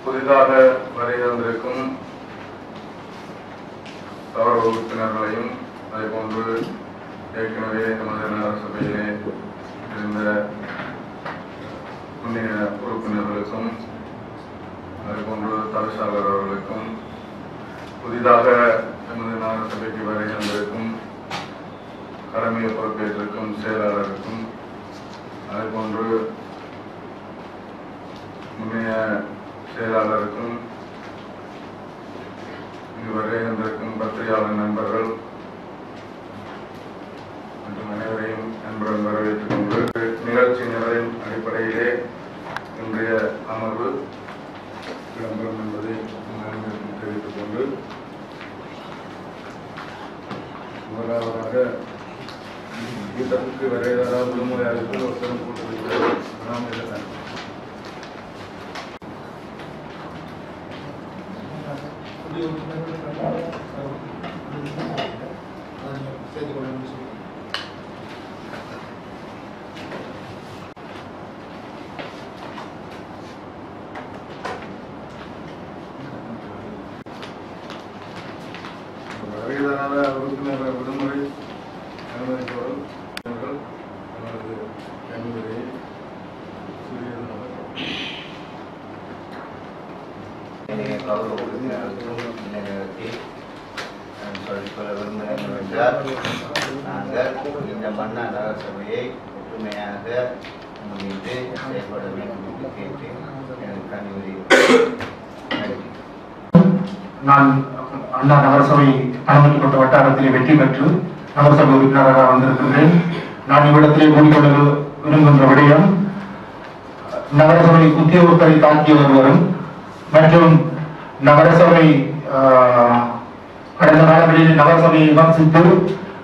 புதிதாக வருகின்றிருக்கும் கௌரவ உறுப்பினர்களையும் அதேபோன்று ஏற்கனவே நமது நகரசபையிலே இருந்த முன்னைய உறுப்பினர்களுக்கும் அதேபோன்று தவிசாளர் அவர்களுக்கும் புதிதாக நமது நகரசபைக்கு வருகின்றிருக்கும் கடமையை பொறுப்பேற்றிருக்கும் செயலாளருக்கும் அதேபோன்று முன்னைய செயலாளருக்கும் இங்கு வருகின்றிருக்கும் பத்திரிகையாளர் நண்பர்கள் மற்றும் அனைவரையும் நண்பர்கள் வரவேற்றுக் கொண்டு நிகழ்ச்சி நிலையின் அடிப்படையிலே இன்றைய அமர்வு விளம்பரம் என்பதை தெரிவித்துக் கொண்டு முதலாவதாக கூட்டத்துக்கு வர ஏதாவது விடுமுறை அளித்து ஒருத்தரும் கூட்டத்துக்கு உறுப்பினர் விடுமுறை அனுமதிப்பவர்கள் நமது கண்முறையை சொல்லிக்கொள்ள விரும்புகிறேன் என்றால் நாங்கள் இந்த மன்னா நகரசபையை ஒற்றுமையாக முன்னிட்டு செயல்பட வேண்டும் என்று கேட்டு எனக்கு கண்முறை. நான் அண்ணா நகரசபை அனுமதிக்கப்பட்ட வட்டாரத்திலே வெற்றி பெற்று நகரசபை உறுப்பினராக வந்திருக்கின்றேன். நான் இவ்விடத்திலே கூறிக்கொள்ள விரும்புகின்ற விடயம், நகரசபை உத்தியோகத்தரை தாக்கிய ஒருவரும் மற்றும் நகரசபை கடந்த காலங்களில் நகரசபையை விமர்சித்து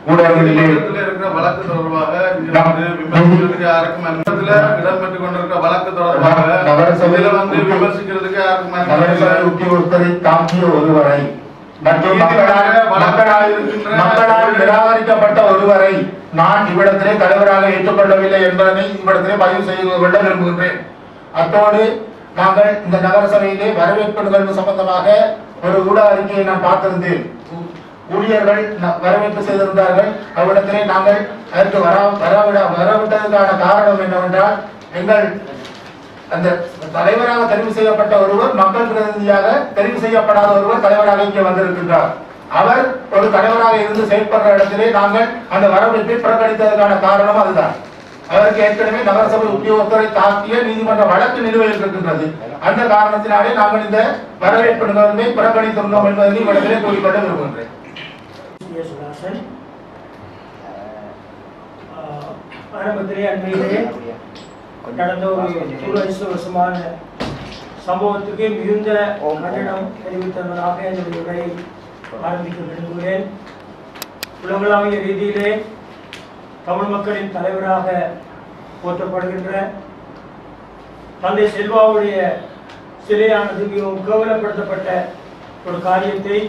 ஊடகங்களிலே வழக்கு தொடர்பாக இடம்பெற்றுக் கொண்டிருக்கிற வழக்கு தொடர்பாக நகரசபையில விமர்சிக்கிறதுக்கு நகரசபை உத்தியோகத்தரை தாக்கிய ஒருவரை மற்றும் மக்களால் நிராகரிக்கப்பட்ட ஒருவரை நான் இவ்விடத்திலே தலைவராக ஏற்றுக்கொள்ளவில்லை என்பதனை இவ்விடத்திலே பதிவு செய்து கொள்ள விரும்புகின்றேன். அத்தோடு நாங்கள் இந்த நகரசபையிலே வரவேற்பு நிகழ்வு சம்பந்தமாக ஒரு ஊடக அறிக்கையை நான் பார்த்திருந்தேன். ஊழியர்கள் வரவேற்பு செய்திருந்தார்கள். அவ்விடத்திலே நாங்கள் அதற்கு வரவிட்டதற்கான காரணம் என்னவென்றால், எங்கள் அந்த தலைவராக தெரிவு செய்யப்பட்ட ஒருவர் மக்கள் பிரதிநிதியாக தெரிவு செய்யப்படாத ஒருவர் தலைவராக இங்கே வந்திருக்கின்றார். அவர் ஒரு தலைவராக இருந்து செயல்படுற இடத்திலே நாங்கள் அந்த வரவேற்பை புறக்கணித்ததற்கான காரணம் அதுதான். அவருக்கு ஏற்கனவே நகரசபை உத்தியோகத்தரை தாக்கிய நீதிமன்ற வழக்கு நிலுவையில் இருக்கின்றது. அந்த காரணத்தினாலே நாங்கள் இந்த வரவேற்பு நிகழ்வை புறக்கணித்திருந்தோம் என்பதை இவ்விடத்திலே கூறிக்கொள்ள விரும்புகின்றேன். ஆரம்பத்திலே அண்மையிலே கடந்த ஒரு 20 வருஷமான சம்பவத்துக்கு மிகுந்த கண்டனம் தெரிவித்தவராக என்னுடைய உரையை ஆரம்பிக்க விரும்புகிறேன். உலகளாவிய ரீதியிலே தமிழ் மக்களின் தலைவராக போற்றப்படுகின்ற தந்தை செல்வாவுடைய சிலையானது மிகவும் கேவலப்படுத்தப்பட்ட ஒரு காரியத்தை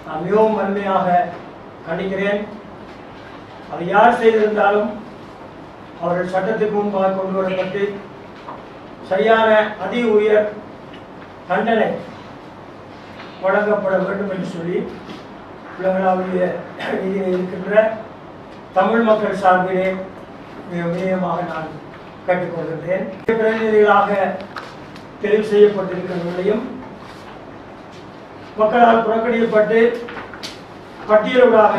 நான் மிகவும் வன்மையாக கண்டிக்கிறேன். அதை யார் செய்திருந்தாலும் அவர்கள் சட்டத்துக்கு முன்பாக கொண்டு வரப்பட்டு சரியான அதி உயர் தண்டனை வழங்கப்பட வேண்டும் என்று சொல்லி உலகளாவிய ரீதியில் இருக்கின்ற தமிழ் மக்கள் சார்பிலே மிக வினயமாக நான் கேட்டுக்கொள்கின்றேன். பிரதிநிதிகளாக தெரிவு செய்யப்பட்டிருக்கிறவர்களையும் மக்களால் புறக்கணிக்கப்பட்டு பட்டியலூடாக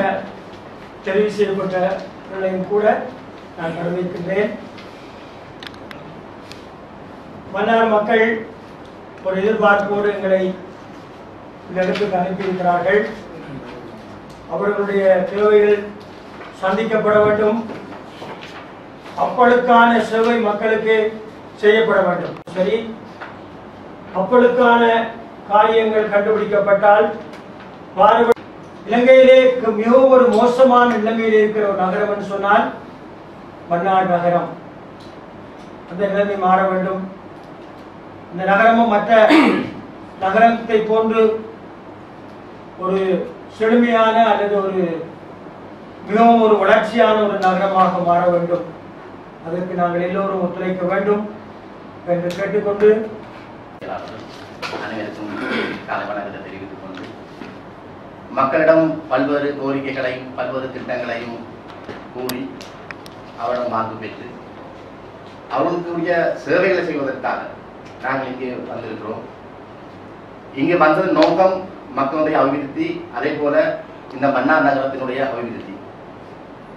தெரிவு செய்யப்பட்டவர்களையும் கூட நான் வரவேற்கின்றேன். மன்னார் மக்கள் ஒரு எதிர்பார்ப்போடு எங்களை இந்த இடத்துக்கு அனுப்பியிருக்கிறார்கள். அவர்களுடைய தேவைகள் சந்திக்கப்பட வேண்டும். அப்பளுக்கான சேவை மக்களுக்கு செய்யப்பட வேண்டும். சரி, அப்பளுக்கான காரியங்கள் கண்டுபிடிக்கப்பட்டால் இலங்கையிலே மிகவும் ஒரு மோசமான நிலைமையில் இருக்கிற ஒரு நகரம் என்று சொன்னால் மன்னார் நகரம். அந்த நிலைமை மாற வேண்டும். இந்த நகரமும் மற்ற நகரத்தை போன்று ஒரு செழுமையான அல்லது ஒரு மிகவும் ஒரு வளர்ச்சியான ஒரு நகரமாக மாற வேண்டும். அதற்கு நாங்கள் எல்லோரும் ஒத்துழைக்க வேண்டும் என்று கேட்டுக்கொண்டு அனைவருக்கும் காலை வணக்கத்தை தெரிவித்துக் கொண்டு மக்களிடம் பல்வேறு கோரிக்கைகளையும் பல்வேறு திட்டங்களையும் கூறி அவரிடம் வாக்கு பெற்று அவர்களுக்குரிய சேவைகளை செய்வதற்காக நாங்கள் இங்கே வந்திருக்கிறோம். இங்கு வந்த நோக்கம் மக்களுடைய அபிவிருத்தி, அதே போல இந்த மன்னார் நகரத்தினுடைய அபிவிருத்தி.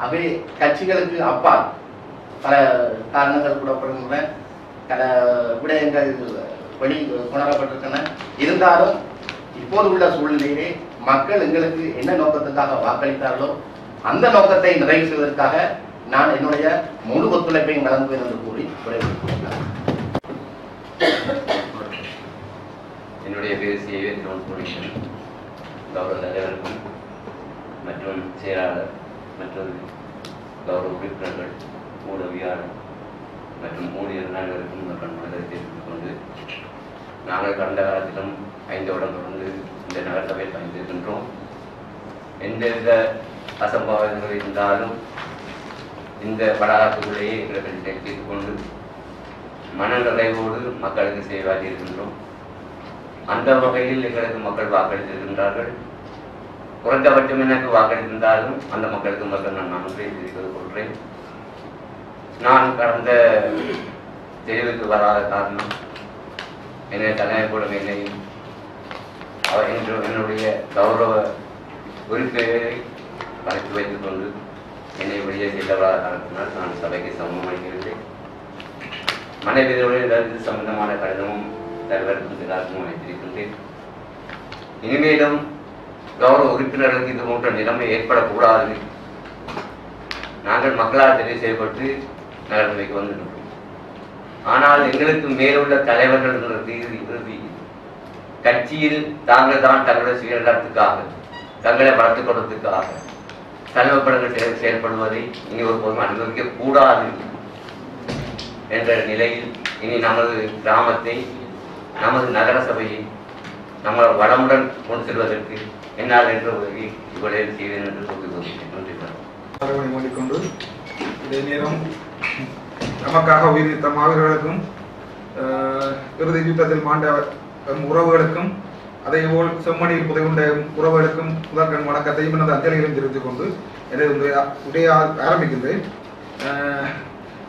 அவை கட்சிகளுக்கு அப்பால் பல காரணங்கள் கூடப்படுகின்றன, பல விடயங்கள் வெளி கொணரப்பட்டிருக்கின்றன. இருந்தாலும் இப்போது உள்ள சூழ்நிலையிலே மக்கள் எங்களுக்கு என்ன நோக்கத்துக்காக வாக்களித்தார்களோ அந்த நோக்கத்தை நிறைவு செய்வதற்காக நான் என்னுடைய முழு ஒத்துழைப்பையும் வழங்குவேன் என்று கூறி விடைபெறுகிறேன். என்னுடைய பேர் சேவை கௌரவ தலைவருக்கும் மற்றும் செயலாளர் மற்றும் கௌரவ உறுப்பினர்கள் ஊடகவியாளர் மற்றும் ஊழியர் அனைவருக்கும் வணக்கத்தை தெரிவித்துக் கொண்டு நாங்கள் கடந்த காலத்திலும் 5 வருடம் தொடர்ந்து இந்த நகரசபையில் பயணித்திருக்கின்றோம். எந்தவித அசம்பாவிதங்கள் இருந்தாலும் இந்த வளாகத்துக்குள்ளேயே எங்களை செய்து கொண்டு மன நிறைவோடு மக்களுக்கு சேவாற்றி இருக்கின்றோம். அந்த வகையில் எங்களுக்கு மக்கள் வாக்களித்திருக்கின்றார்கள். குறைந்தபட்சம் எனக்கு வாக்களித்திருந்தாலும் அந்த மக்களுக்கு மக்கள் நான் நன்றி தெரிவித்துக் கொள்கிறேன். நான் கடந்த தெரிவுக்கு வராத காரணம் என்னை தலைமைக்கூடம் என்னையும் என்னுடைய கௌரவ உறுப்பினரை கலைத்து வைத்துக் கொண்டு என்னை வெளியே செல்லவராத காரணத்தினால் நான் சபைக்கு சமமாகிவிட்டேன். மனைவியோடு சம்பந்தமான கடிதமும் தலைவருக்கும் எல்லாருக்கும் வைத்திருக்கின்றேன். இனிமேலும் கௌரவ உறுப்பினர்களுக்கு இது போன்ற நிலைமை ஏற்படக்கூடாது. நாங்கள் மக்களால் தெரிவு செய்யப்பட்டு நகரசபைக்கு வந்துள்ளோம். ஆனால் எங்களுக்கு மேலுள்ள தலைவர்கள் இறுதி கட்சியில் தாங்கள் தான் தங்களுடைய சுயநலத்துக்காக தங்களை வளர்த்துக் கொள்வதற்காக தலைமைப்படங்கள் செயல்படுவதை இனி ஒருபோதும் அனுமதிக்க கூடாது என்ற நிலையில் இனி நமது கிராமத்தை நமது நகர சபையை நம்ம வளமுடன் கொண்டு செல்வதற்கு என்னால் என்ற உதவி இவ்வளவு செய்வேன் என்று சொல்லிக்கொண்டு மூடிக்கொண்டு இதே நேரம் நமக்காக உயிரிழந்த மாவீரர்களுக்கும் இறுதி யுத்தத்தில் மாண்ட உறவுகளுக்கும் அதேபோல் செம்மணியில் புதையுண்ட உறவுகளுக்கும் முதற்கண் வணக்கத்தையும் எனது அஞ்சலிகளையும் தெரிவித்துக் கொண்டு எனது உடைய ஆரம்பிக்கின்றேன்.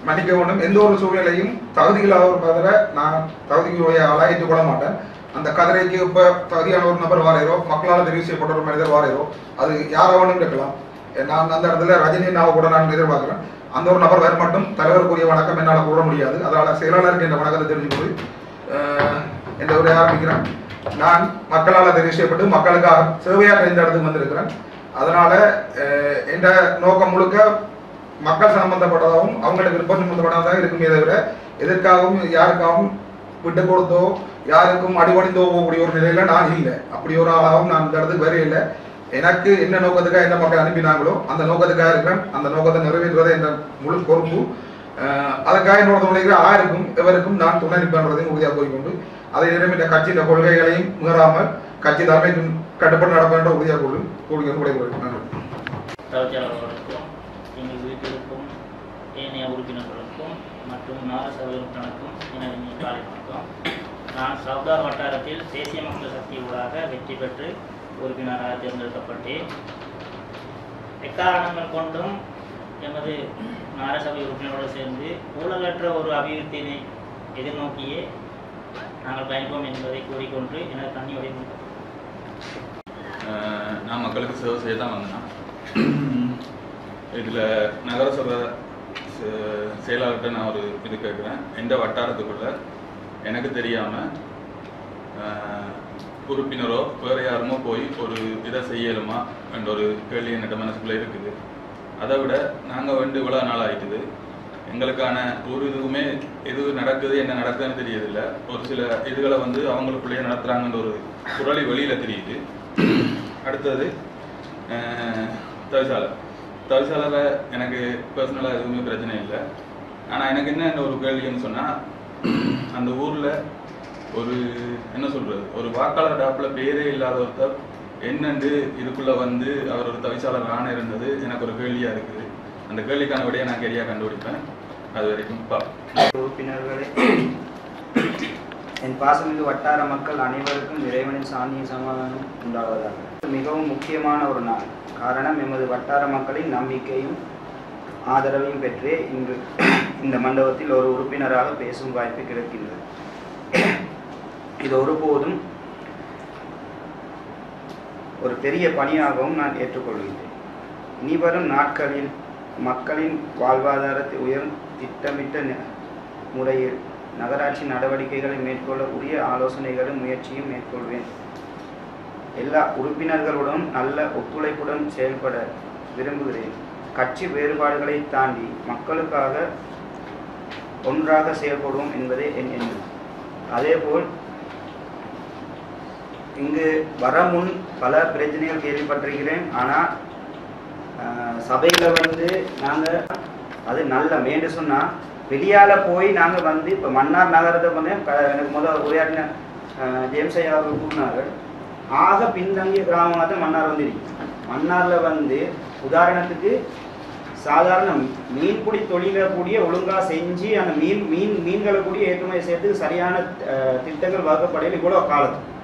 மன்னிக்க வேண்டும், எந்த ஒரு சூழ்நிலையும் தகுதிகளாக நான் தகுதிகளுடைய ஆளாயிட்டுக் கொள்ள மாட்டேன். அந்த கதிரைக்கு இப்போ தகுதியான ஒரு நபர் வாரையரோ மக்களால் தெரிவு செய்யப்பட்ட ஒரு மனிதர் வாரையரோ அது யாராவனும் இருக்கலாம். நான் அந்த இடத்துல ரஜினியை கூட நான் எதிர்பார்க்கிறேன். அந்த ஒரு நபர் வேறு மட்டும் தலைவருக்குரிய வணக்கம் என்னால் கூற முடியாது. அதனால் செயலாளருக்கு என்ற வணக்கத்தை தெரிஞ்சுக்கொண்டு என்ற உரையை ஆரம்பிக்கிறேன். நான் மக்களால் தெரிவு செய்யப்பட்டு மக்களுக்காக சேவையாக இந்த இடத்துக்கு வந்திருக்கிறேன். அதனால என்ற நோக்கம் முழுக்க மக்கள் சம்பந்தப்பட்டதாகவும் அவங்களுக்கு விருப்பம் சம்பந்தப்பட்டதாக இருக்குமே தவிர எதற்காகவும் யாருக்காகவும் விட்டு கொடுத்தோ யாருக்கும் அடிபணிந்தோ போகக்கூடிய ஒரு நிலையில நான் இல்லை. அப்படி ஒரு ஆளாகவும் நான் இந்த இடத்துக்கு வேற இல்லை. எனக்கு என்ன நோக்கத்துக்காக என்ன மக்கள் அனுப்பினாங்களோ அந்த நோக்கத்துக்காக இருக்கிறேன். அந்த நோக்கத்தை நிறைவேற்றுவதை என்ற முழு பொறுப்பு. அதுக்காக என்னோட துணைகிற ஆருக்கும் எவருக்கும் நான் துணை நிற்பேன்றதையும் உறுதியாக கூறிக்கொண்டு அதை நிறைவேற்ற கட்சியின் கொள்கைகளையும் மீறாமல் கட்சி தலைமைக்கு கட்டுப்பட்டு நடப்பேன்ற உறுதியாக கூறுகிறேன். தவச்சலவர்களுக்கும் எங்கள் வீட்டிற்கும் ஏனைய உறுப்பினர்களுக்கும் மற்றும் நகரசபை உறுப்பினருக்கும் எனது காலை வணக்கம். நான் சவுகார் வட்டாரத்தில் தேசிய மக்கள் சக்தி ஊடாக வெற்றி பெற்று உறுப்பினராக தேர்ந்தெடுக்கப்பட்டேன். எக்காரணங்கள் கொண்டும் எமது நகரசபை உறுப்பினரோடு சேர்ந்து ஊழலற்ற ஒரு அபிவிருத்தியினை எதிர்நோக்கியே நாங்கள் பயணிப்போம் என்பதை கூறிக்கொண்டு எனது தண்ணியுடைய நான் மக்களுக்கு சேவை செய்ய தான் வந்தேன். இதில் நகரசபை செயலாளர்கிட்ட நான் ஒரு இது கேட்குறேன். எந்த வட்டாரத்துக்குள்ள எனக்கு தெரியாமல் உறுப்பினரோ வேறு யாருமோ போய் ஒரு இதை செய்யலுமா என்ற ஒரு கேள்வி என்னோட மனசுக்குள்ளே இருக்குது. அதை விட நாங்கள் இவ்வளோ நாள் ஆகிட்டுது, எங்களுக்கான ஒரு இதுவுமே எது நடக்குது என்ன நடக்குதுன்னு தெரியதில்லை. ஒரு சில இதுகளை அவங்களுக்குள்ளேயே நடத்துகிறாங்கன்ற ஒரு குரலி வெளியில் தெரியுது. அடுத்தது தவிசாலை எனக்கு பர்சனலாக எதுவுமே பிரச்சனை இல்லை. ஆனால் எனக்கு என்ன ஒரு கேள்வின்னு சொன்னால், அந்த ஊரில் ஒரு என்ன சொல்றது, ஒரு வாக்காளர் டாப்பில் பேரே இல்லாத ஒருத்தர் என்னண்டு இதுக்குள்ள வந்து அவர் ஒரு தவிசாளர் ஆணை இருந்தது எனக்கு ஒரு கேள்வியா இருக்குது. அந்த கேள்விக்கான விடையை நான் கேள்வியா கண்டுபிடிப்பேன். அது வரைக்கும் உறுப்பினர்களே, என் பாசமிகு வட்டார மக்கள் அனைவருக்கும் இறைவனின் சாந்தியும் சமாதானம் உண்டாவதாக. மிகவும் முக்கியமான ஒரு நாள். காரணம், எமது வட்டார மக்களின் நம்பிக்கையும் ஆதரவையும் பெற்றே இன்று இந்த மண்டபத்தில் ஒரு உறுப்பினராக பேசும் வாய்ப்பு கிடைக்கின்றது. இது ஒருபோதும் ஒரு பெரிய பணியாகவும் நான் ஏற்றுக்கொள்கின்றேன். இனிவரும் நாட்களில் மக்களின் வாழ்வாதாரத்தை திட்டமிட்ட முறையில் நகராட்சி நடவடிக்கைகளை மேற்கொள்ள உரிய ஆலோசனைகளும் முயற்சியும் மேற்கொள்வேன். எல்லா உறுப்பினர்களுடன் நல்ல ஒத்துழைப்புடன் செயல்பட விரும்புகிறேன். கட்சி வேறுபாடுகளை தாண்டி மக்களுக்காக ஒன்றாக செயல்படுவோம் என்பதே என் எண்ணம். அதேபோல் இங்கு வர முன் பல பிரச்சனைகள் கேள்விப்பட்டிருக்கிறேன். ஆனால் சபையில் வந்து நாங்கள் அது நல்ல மேண்டு சொன்னால் வெளியால் போய் நாங்கள் வந்து இப்போ மன்னார் நகரத்தை வந்து எனக்கு முதல் உரையாடின ஜேம்ஸ் ஐயா அவர்கள் கூறினார்கள், ஆக பின்தங்கிய கிராமமாக தான் மன்னார் வந்துருக்கு. மன்னாரில் வந்து உதாரணத்துக்கு சாதாரண மீன்பிடி தொழிலை கூடிய ஒழுங்காக செஞ்சு அந்த மீன்களை கூடிய ஏற்றுமதி செய்யறதுக்கு சரியான திட்டங்கள் வகுக்கப்படையில் இவ்வளோ காலத்து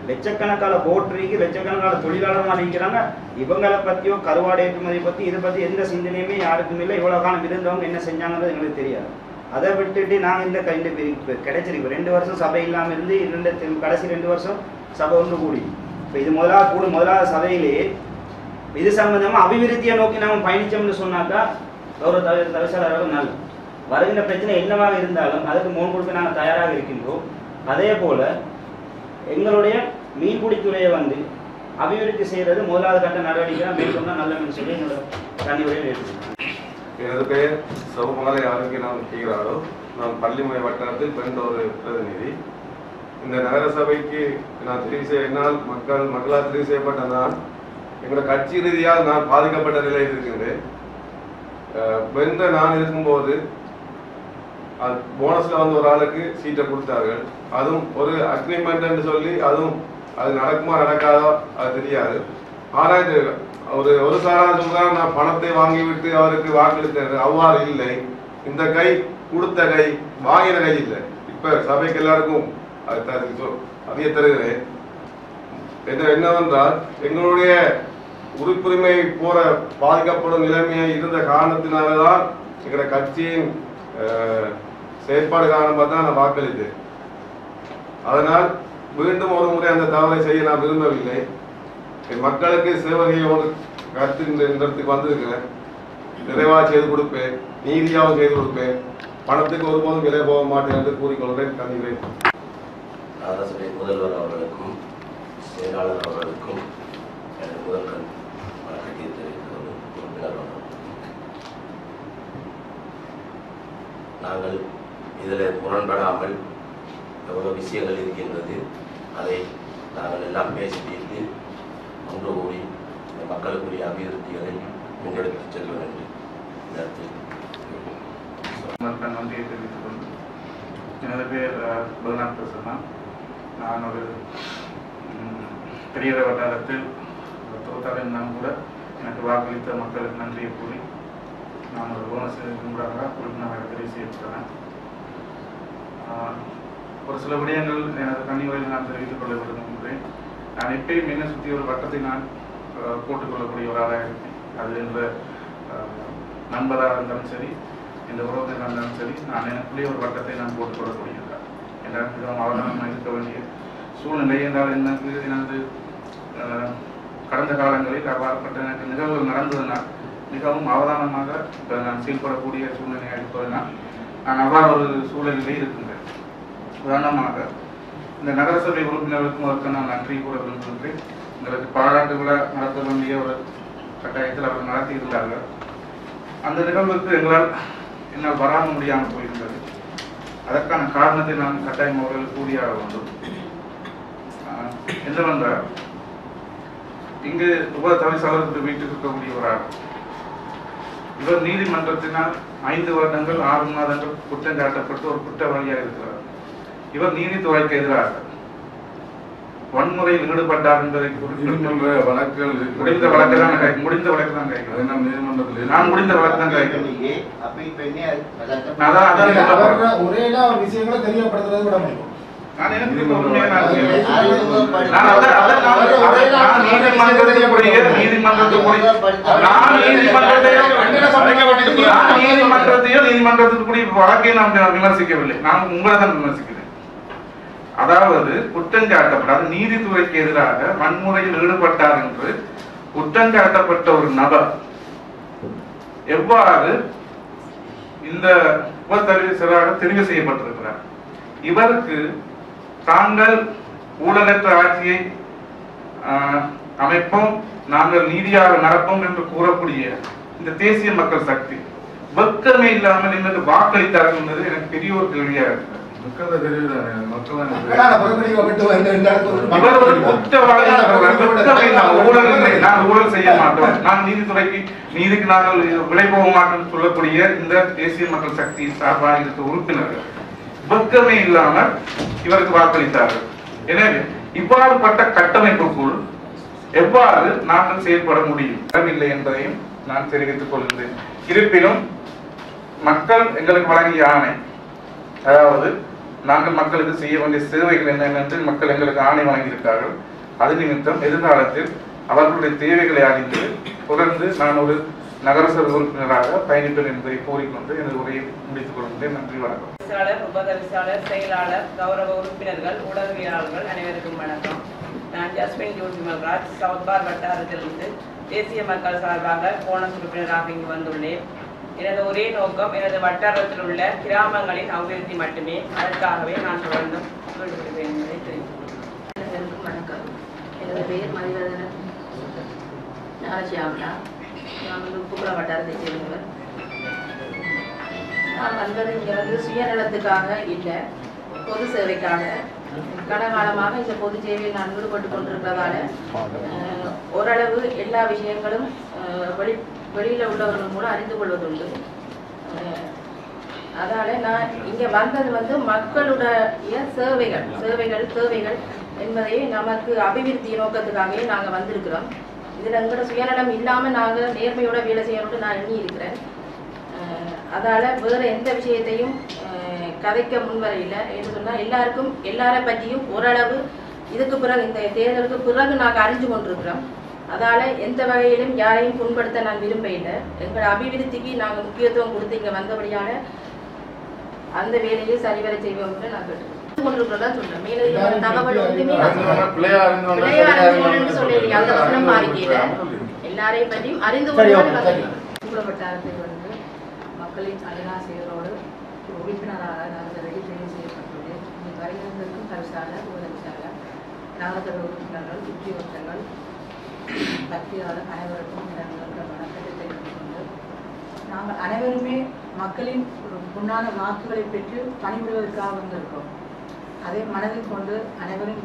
லட்சக்கணக்கான போட்ரிக்கு லட்சக்கணக்கான தொழிலாளர்கள் இருக்கிறாங்க. இவங்களை பற்றியோ கருவாடு ஏற்றுமதி பற்றி இதை பற்றி எந்த சிந்தனையுமே யாருக்கும் இல்லை. இவ்வளோ காலம் இருந்தவங்க என்ன செஞ்சாங்கிறது எங்களுக்கு தெரியாது. அதை விட்டுட்டு நாங்கள் இந்த கிடைச்சிருக்கு 2 வருஷம் சபை இல்லாமல் இருந்து கடைசி 2 வருஷம் சபை ஒன்று கூடி. இப்போ இது முதலாவது சபையிலே இது சம்பந்தமாக அபிவிருத்தியை நோக்கி நாம் பயணித்தோம்னு சொன்னாக்கா கௌரவ தவிசாளர்கள் நல்ல வருகின்ற பிரச்சனை என்னவாக இருந்தாலும் அதுக்கு முன் கொடுக்க நாங்கள் தயாராக இருக்கின்றோம். அதே போல் எங்களுடைய மீன்பிடித்துறையை வந்து அபிவிருத்தி செய்கிறது முதலாவது கட்ட நடவடிக்கை மேற்கொண்டால் நல்லதுன்னு சொல்லி என்னோட கனிவுரையில் ஏற்றுக்கிறேன். எனது பெயர் சௌமாலை ஆரோக்கியநாதன் கீராடோ. நான் பள்ளிமுறை வட்டாரத்தில் பிறந்த ஒரு பிரதிநிதி. இந்த நகர சபைக்கு நான் என்னால் மக்களால் தெரிவு செய்யப்பட்ட நான் எங்களோட கட்சி ரீதியால் நான் பாதிக்கப்பட்ட நிலையில் இருக்கின்றேன். வென்ற நான் இருக்கும்போது போனஸ்ல வந்து ஒரு ஆளுக்கு சீட்டை கொடுத்தார்கள். அதுவும் ஒரு அக்ரிமெண்ட் சொல்லி அதுவும் அது நடக்குமா நடக்காதோ அது தெரியாது. ஆனால் ஒரு சாரார் சொல்றாங்க, நான் பணத்தை வாங்கிவிட்டு அவருக்கு வாக்களித்தேன். அவ்வாறு இல்லை. இந்த கை கொடுத்த கை வாங்கின கை இல்லை. இப்ப சபைக்கு எல்லாருக்கும் அதிக தருகிறேன். என்னவென்றால் எங்களுடைய உறுப்புரிமை போற பாதிக்கப்படும் நிலைமையை இருந்த காரணத்தினால்தான் எங்களுடைய கட்சியின் செயற்பாடு காரணமாக தான் நான் வாக்களித்தேன். அதனால் மீண்டும் ஒரு முறை அந்த தவறை செய்ய நான் விரும்பவில்லை. என் மக்களுக்கு சேவையை ஒரு கருத்து இந்த இடத்துக்கு வந்திருக்கிறேன். நிறைவாக செய்து கொடுப்பேன், நீதியாகவும் செய்து கொடுப்பேன். பணத்துக்கு ஒருபோதும் விலை போக மாட்டேன் என்று கூறிக்கொள்கிறேன். கண்டிப்பேன். நகரசபை முதல்வர் அவர்களுக்கும் செயலாளர் அவர்களுக்கும் எனது முதல் வணக்கத்தை தெரிவித்தது உறுப்பினர் அவர்கள். நாங்கள் இதில் முரண்படாமல் எவ்வளோ விஷயங்கள் இருக்கின்றது அதை நாங்கள் எல்லாம் பேசி தீர்த்து ஒன்று கூடி இந்த மக்களுக்குரிய அபிவிருத்திகளை முன்னெடுத்து செல்ல வேண்டும். நன்றியை தெரிவித்துக் கொண்டு எனது பேர் பகநாத் பிரசன்னா. நான் ஒரு பெரிய வட்டாரத்தில் தோத்தாலும் கூட எனக்கு வாக்களித்த மக்களுக்கு நன்றியை கூறி நான் ஒரு போனஸ் முன்பாக உறுப்பினராக தெரிவு செய்யப்பட்டேன். ஒரு சில விடயங்கள் எனது கனிவுரையில் நான் தெரிவித்துக் கொள்ள விரும்புகின்றேன். நான் எப்பயும் என்ன சுற்றி ஒரு வட்டத்தை நான் போட்டுக்கொள்ளக்கூடிய ஒரு ஆளாக இருக்கேன். அது என்ற நண்பராக இருந்தாலும் சரி, இந்த உறவுகள் இருந்தாலும் சரி, நான் எனக்குள்ளேயே ஒரு வட்டத்தை நான் போட்டுக்கொள்ளக்கூடியதான். என்றால் மிகவும் அவதானமாக இருக்க வேண்டிய சூழ்நிலை என்றால் எனது கடந்த காலங்களில் அவ்வாறுபட்ட எனக்கு நிகழ்வுகள் நடந்ததுனால் மிகவும் அவதானமாக இப்போ நான் செயல்படக்கூடிய சூழ்நிலையாக இருப்பதனால் நான் அவ்வாறு ஒரு சூழலிலே இருக்கின்றேன். உதாரணமாக இந்த நகரசபை உறுப்பினர்களுக்கும் அதற்கு நான் நன்றி கூற விரும்புகின்றேன். எங்களுக்கு பாராட்டு விழா நடத்த வேண்டிய ஒரு கட்டாயத்தில் அவர்கள் நடத்தி இருந்தார்கள். அந்த நிகழ்வுக்கு என்னால் வராமல் முடியாமல் போயிருந்தது. அதற்கான காரணத்தை நான் கட்டாயம் அவர்களுக்கு கூறியாக வேண்டும். என்னவென்றால் இங்கு உப தவிசாளர் வீட்டுக்கு இருக்கக்கூடிய ஒரு ஆள் இவர் நீதிமன்றத்தினால் 5 வருடங்கள் 6 மாதங்கள் குற்றம் சாட்டப்பட்டு ஒரு குற்றவாளியாக இருக்கிறார். இவர் நீதித்துறைக்கு எதிராக வன்முறையில் ஈடுபட்டார் என்பதை நீதிமன்ற வழக்குகள் முடிந்த வழக்கு தான் கேட்கிறேன். நான் முடிந்த வழக்கு தான் கேட்கிறேன். ஒரே விஷயங்களை தெரியப்படுத்துறது விட முடியும். விமர்சிக்கவில்லை, நான் உங்களை தான் விமர்சிக்கிறேன். அதாவது குற்றஞ்சாட்டப்படாத நீதித்துறைக்கு எதிராக வன்முறையில் ஈடுபட்டார் என்று குற்றஞ்சாட்டப்பட்ட ஒரு நபர் எவ்வாறு இந்த உபதரிசராக தெரிவு செய்யப்பட்டிருக்கிறார். இவருக்கு தாங்கள் ஊழலற்ற ஆட்சியை அமைப்போம், நாங்கள் நீதியாக நடப்போம் என்று கூறக்கூடிய இந்த தேசிய மக்கள் சக்தி வெட்கமே இல்லாமல் எங்களுக்கு வாக்களித்தார்கள் என்பது எனக்கு பெரிய ஒரு கேள்வியாக இருக்கிறது. ஊழல் செய்ய மாட்டோம், நான் நீதித்துறைக்கு நீதிக்கு நாங்கள் விலை போக மாட்டோம் சொல்லக்கூடிய இந்த தேசிய மக்கள் சக்தி சார்பாக இருக்க உறுப்பினர்கள் வெட்கமே இல்லாமல் இவருக்கு வாக்களித்தார்கள். எனவே இவ்வாறுபட்ட கட்டமைப்புக்குள் எவ்வாறு நாங்கள் செயல்பட முடியும் இல்லை என்பதையும் நான் தெரிவித்துக் கொள்கிறேன். இருப்பினும் மக்கள் எங்களுக்கு வழங்கிய ஆணை, அதாவது நாங்கள் மக்களுக்கு செய்ய வேண்டிய சேவைகள் என்னென்ன என்று மக்கள் எங்களுக்கு ஆணை வழங்கியிருக்கார்கள். அது நிமித்தம் எதிர்காலத்தில் அவர்களுடைய தேவைகளை அறிந்து தொடர்ந்து நான் ஒரு நகரசபை உறுப்பினராக பயணிப்பேன் என்பதை கூறிக்கொண்டு எனது உரையை முடித்துக் கொள்கின்றேன். நன்றி, வணக்கம். உபதவிசாளர், செயலாளர், கௌரவ உறுப்பினர்கள், ஊடகவியலாளர்கள் அனைவருக்கும் வணக்கம். நான் ஜஸ்மின் ஜோதி மல்ராஜ், சவுத் பார் வட்டாரத்திலிருந்து தேசிய மக்கள் சார்பாக போனஸ் உறுப்பினராக இங்கு வந்துள்ளேன். எனது ஒரே நோக்கம் எனது வட்டாரத்தில் உள்ள கிராமங்களின் அபிவிருத்தி மட்டுமே. அதற்காகவே நான் தொடர்ந்து ஈடுபடுவேன் என்பதை தெரிவித்துள்ளேன். வணக்கம். எனது பெயர் மதிவதன ஞானசியாமலா. நான் வந்து உப்புக்குள வட்டாரத்தைச் சேர்ந்தவர். நான் வந்தது இங்கே வந்து சுயநலத்துக்காக இல்லை, பொது சேவைக்காக. கடகாலமாக இந்த பொது சேவையில் நான் ஈடுபட்டு கொண்டிருக்கிறதால ஓரளவு எல்லா விஷயங்களும் வெளியில் உள்ளவர்கள் கூட அறிந்து கொள்வதுண்டு. அதால நான் இங்கே வந்தது வந்து மக்களுடைய தேவைகள் என்பதை நமக்கு அபிவிருத்தி நோக்கத்துக்காகவே நாங்கள் வந்திருக்கிறோம். இதில் எங்களோட சுயநலம் இல்லாமல் நாங்கள் நேர்மையோட வேலை செய்யணும்னு நான் எண்ணி இருக்கிறேன். அதால் வேறு எந்த விஷயத்தையும் கதைக்க முன்வரையில் என்று சொன்னால் எல்லாரை பற்றியும் ஓரளவு இதுக்கு பிறகு இந்த தேர்தலுக்கு பிறகு நாங்கள் அறிஞ்சு கொண்டிருக்கிறோம். அதால் எந்த வகையிலும் யாரையும் புண்படுத்த நான் விரும்ப இல்லை. எங்களோட அபிவிருத்திக்கு நாங்கள் முக்கியத்துவம் கொடுத்து இங்கே வந்தபடியான அந்த வேலையை சரிவர செய்வோம் என்று நான் கேட்டுக்கொண்டிருக்கிறதா சொல்றேன். மேலும் தகவல் ஒன்றுமே சொல்லி அந்த வசனம் மாறிக்கல எல்லாரையும் பற்றியும் அறிந்து கொள்ள வட்டாரத்தில் வந்து மக்களின் அலைநாசியரோடு உறுப்பினராக நாங்கள் ரெஜிஸ்ட்ரேஷன் செய்யப்பட்டுள்ளேன். வருகிறதற்கும் தரிசாளர், உதவிசாளர், நகரசபை உறுப்பினர்கள், உத்தியோகத்தர்கள், பத்திரிகையாளர் அனைவருக்கும் வணக்கத்தை தெரிவித்துக் கொண்டு நாங்கள் அனைவருமே மக்களின் பொன்னான வாக்குகளை பெற்று பணிபுரிவதற்காக வந்திருக்கிறோம். அதை மனதில் கொண்டு அனைவரும்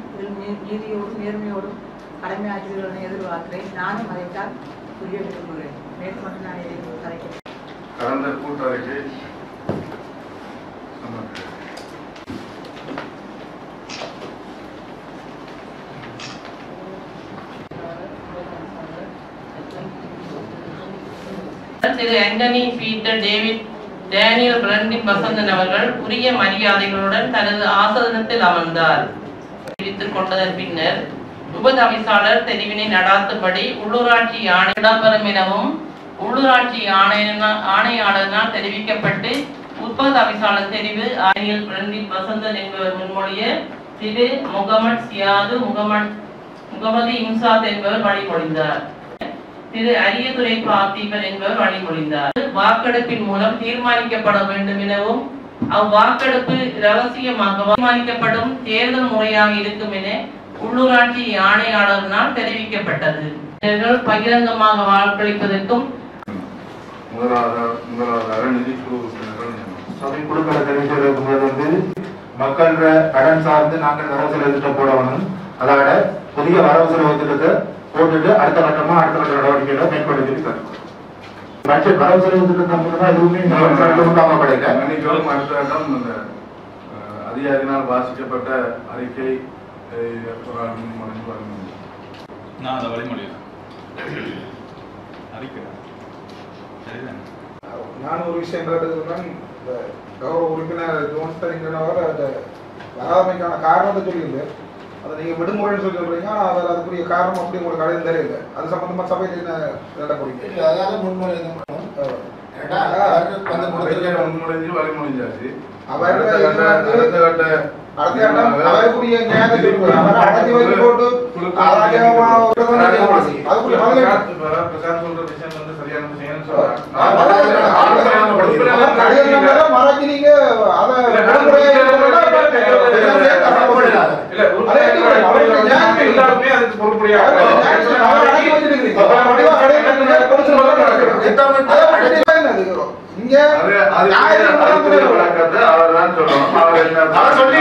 நீதியோடும் நேர்மையோடும் கடமையாற்றுவதை எதிர்பார்க்கிறேன். நானும் அதைத்தான் புரிய விரும்புகிறேன். மேற்கொண்டு நான் எதையும் கலைக்கிறேன். கடந்த கூட்டறிக்கை திரு ஆண்டனி பீட்டர் டேவிட் டேனியல் பிரண்டின் வசந்தன் அவர்கள் உரிய மரியாதைகளுடன் தனது ஆசனத்தில் அமர்ந்தார். பிரித்துக் கொண்டதன் பின்னர் உபதவிசாளர் தெரிவினை நடாத்தும்படி உள்ளூராட்சி ஆணை இடம்பெறும் எனவும் உள்ளூராட்சி ஆணையாளரினால் தெரிவிக்கப்பட்டு உபதவிசாளர் தெரிவு ஆணையர் பிரண்டின் வசந்தன் என்பவர் முன்மொழிய திரு முகமது சியாது முகமது இம்சாத் என்பவர் வழிமொழிந்தார். திரு அரியதுரை பார்த்தீபன் என்பவர் வழிமொழிந்தார். வாக்கெடுப்பின் மூலம் தீர்மானிக்கப்பட வேண்டும் எனவும் அவ்வாக்கெடுப்பு ரகசியமாக தீர்மானிக்கப்படும் தேர்தல் முறையாக இருக்கும் என உள்ளூராட்சி ஆணையாளரினால் தெரிவிக்கப்பட்டது. இவர்கள் பகிரங்கமாக வாக்களிப்பதற்கும் மக்கள் கடன் சார்ந்து நாங்கள் வரவு செலவு திட்டம் போடணும். அதோட புதிய வரவு செலவு திட்டத்தை போட்டுட்டு அடுத்த கட்ட நடவடிக்கைகளை மேற்கொள்ள பட்ஜெட் வரவு செலவு திட்டம் மூலமா எதுவுமே வாங்கப்படல. அடுத்த கட்டம் அதிகாரினால் வாசிக்கப்பட்ட அறிக்கை நான் அதை வழிமொழியில அறிக்கிறேன். சரிதான். நான் ஒரு விஷயம் கேட்டதுதான் இந்த கௌரவ உறுப்பினர் ஜோன்ஸ்டர் அந்த வராமைக்கான காரணத்தை சொல்லியிருந்தேன். அதை நீங்க விடுமுறைன்னு சொல்லி சொல்றீங்க. ஆனால் அவர் அதுக்குரிய காரணம் அப்படி உங்களுக்கு கடையில் தெரியல. அது சம்பந்தமா சபையில் என்ன நட போறீங்க? அதாவது முன்மொழி முன்மொழிஞ்சு வழிமொழிஞ்சாச்சு. அடுத்த கட்டம் அவருக்குரிய நியாயத்தை சொல்லுவார். அவர் அடைச்சி வைத்து போட்டு அதுக்குரிய பிரசாந்த் சொல்ற விஷயம் வந்து சரியான விஷயம் மறைச்சு நீங்க அவர்தான் சொல்லணும். அவர் சொல்லி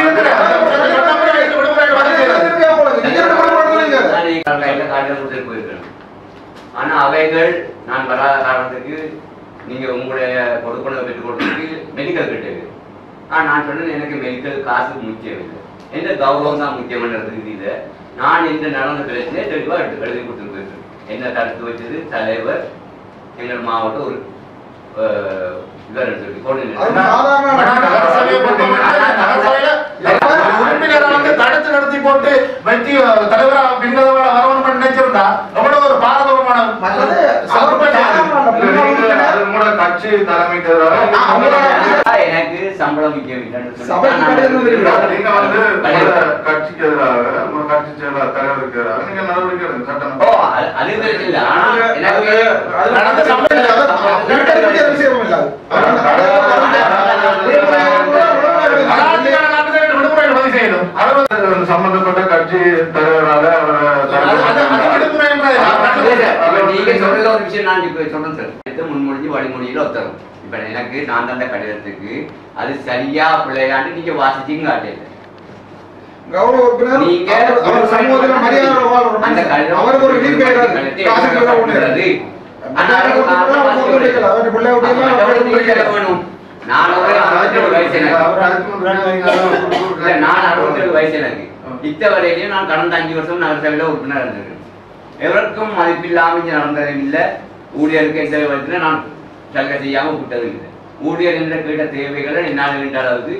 ஆனா அவைகள் நான் வராத காரணத்துக்கு நீங்க உங்களுடைய கொடுப்பனவை பெற்றுக் கொடுத்ததுக்கு மெடிக்கல் கேட்டது. நான் சொன்னேன் எனக்கு மெடிக்கல் காசு முக்கியம் இல்லை, எந்த கௌரவம் தான் முக்கியமானது ரீதியில நான் இந்த நடந்த பிரச்சனையை தெளிவா எழுதி கொடுத்துட்டு போயிருக்கேன். என்ன தடுத்து வச்சது தலைவர் எங்கள் மாவட்டம் ஒரு தடுத்து நடத்தி போட்டு வெற்றி தலைவரா பின்னதவரை வரவணும் பண்ணி நினைச்சிருந்தா எவ்வளவு ஒரு பாரதூரமான கட்சி தலைமை எனக்கு சம்பளம் முக்கியம் நீங்க வந்து கட்சிக்கு எதிராக கட்சி செயலாளர் தலைவருக்கு எதிராக நீங்க நடவடிக்கை எடுங்க. சட்டம் சம்பந்தப்பட்ட கட்சி தலைவராக நீங்க சொல்ற ஒரு விஷயம் நான் இப்ப சொல்றேன் சார். முன்மொழிஞ்சு வழிமொழியில ஒருத்தரும் இப்ப எனக்கு நான் தந்த கடிதத்துக்கு அது சரியா பிள்ளையாண்டு நீங்க வாசிச்சிங்க காட்டல. நீங்க அந்த நான் 67 வயசு எனக்கு இத்தவரையிலையும் நான் கடந்த 5 வருஷம் நகரசபையில உறுப்பினர் இருந்திருக்கேன். எவருக்கும் மதிப்பில்லாம நடந்ததும் இல்லை. ஊழியருக்கு எந்த விதத்துல நான் சலுகை செய்யாம விட்டதும் இல்லை. ஊழியர் என்ற கேட்ட தேவைகளை என்னால் வேண்ட அளவுக்கு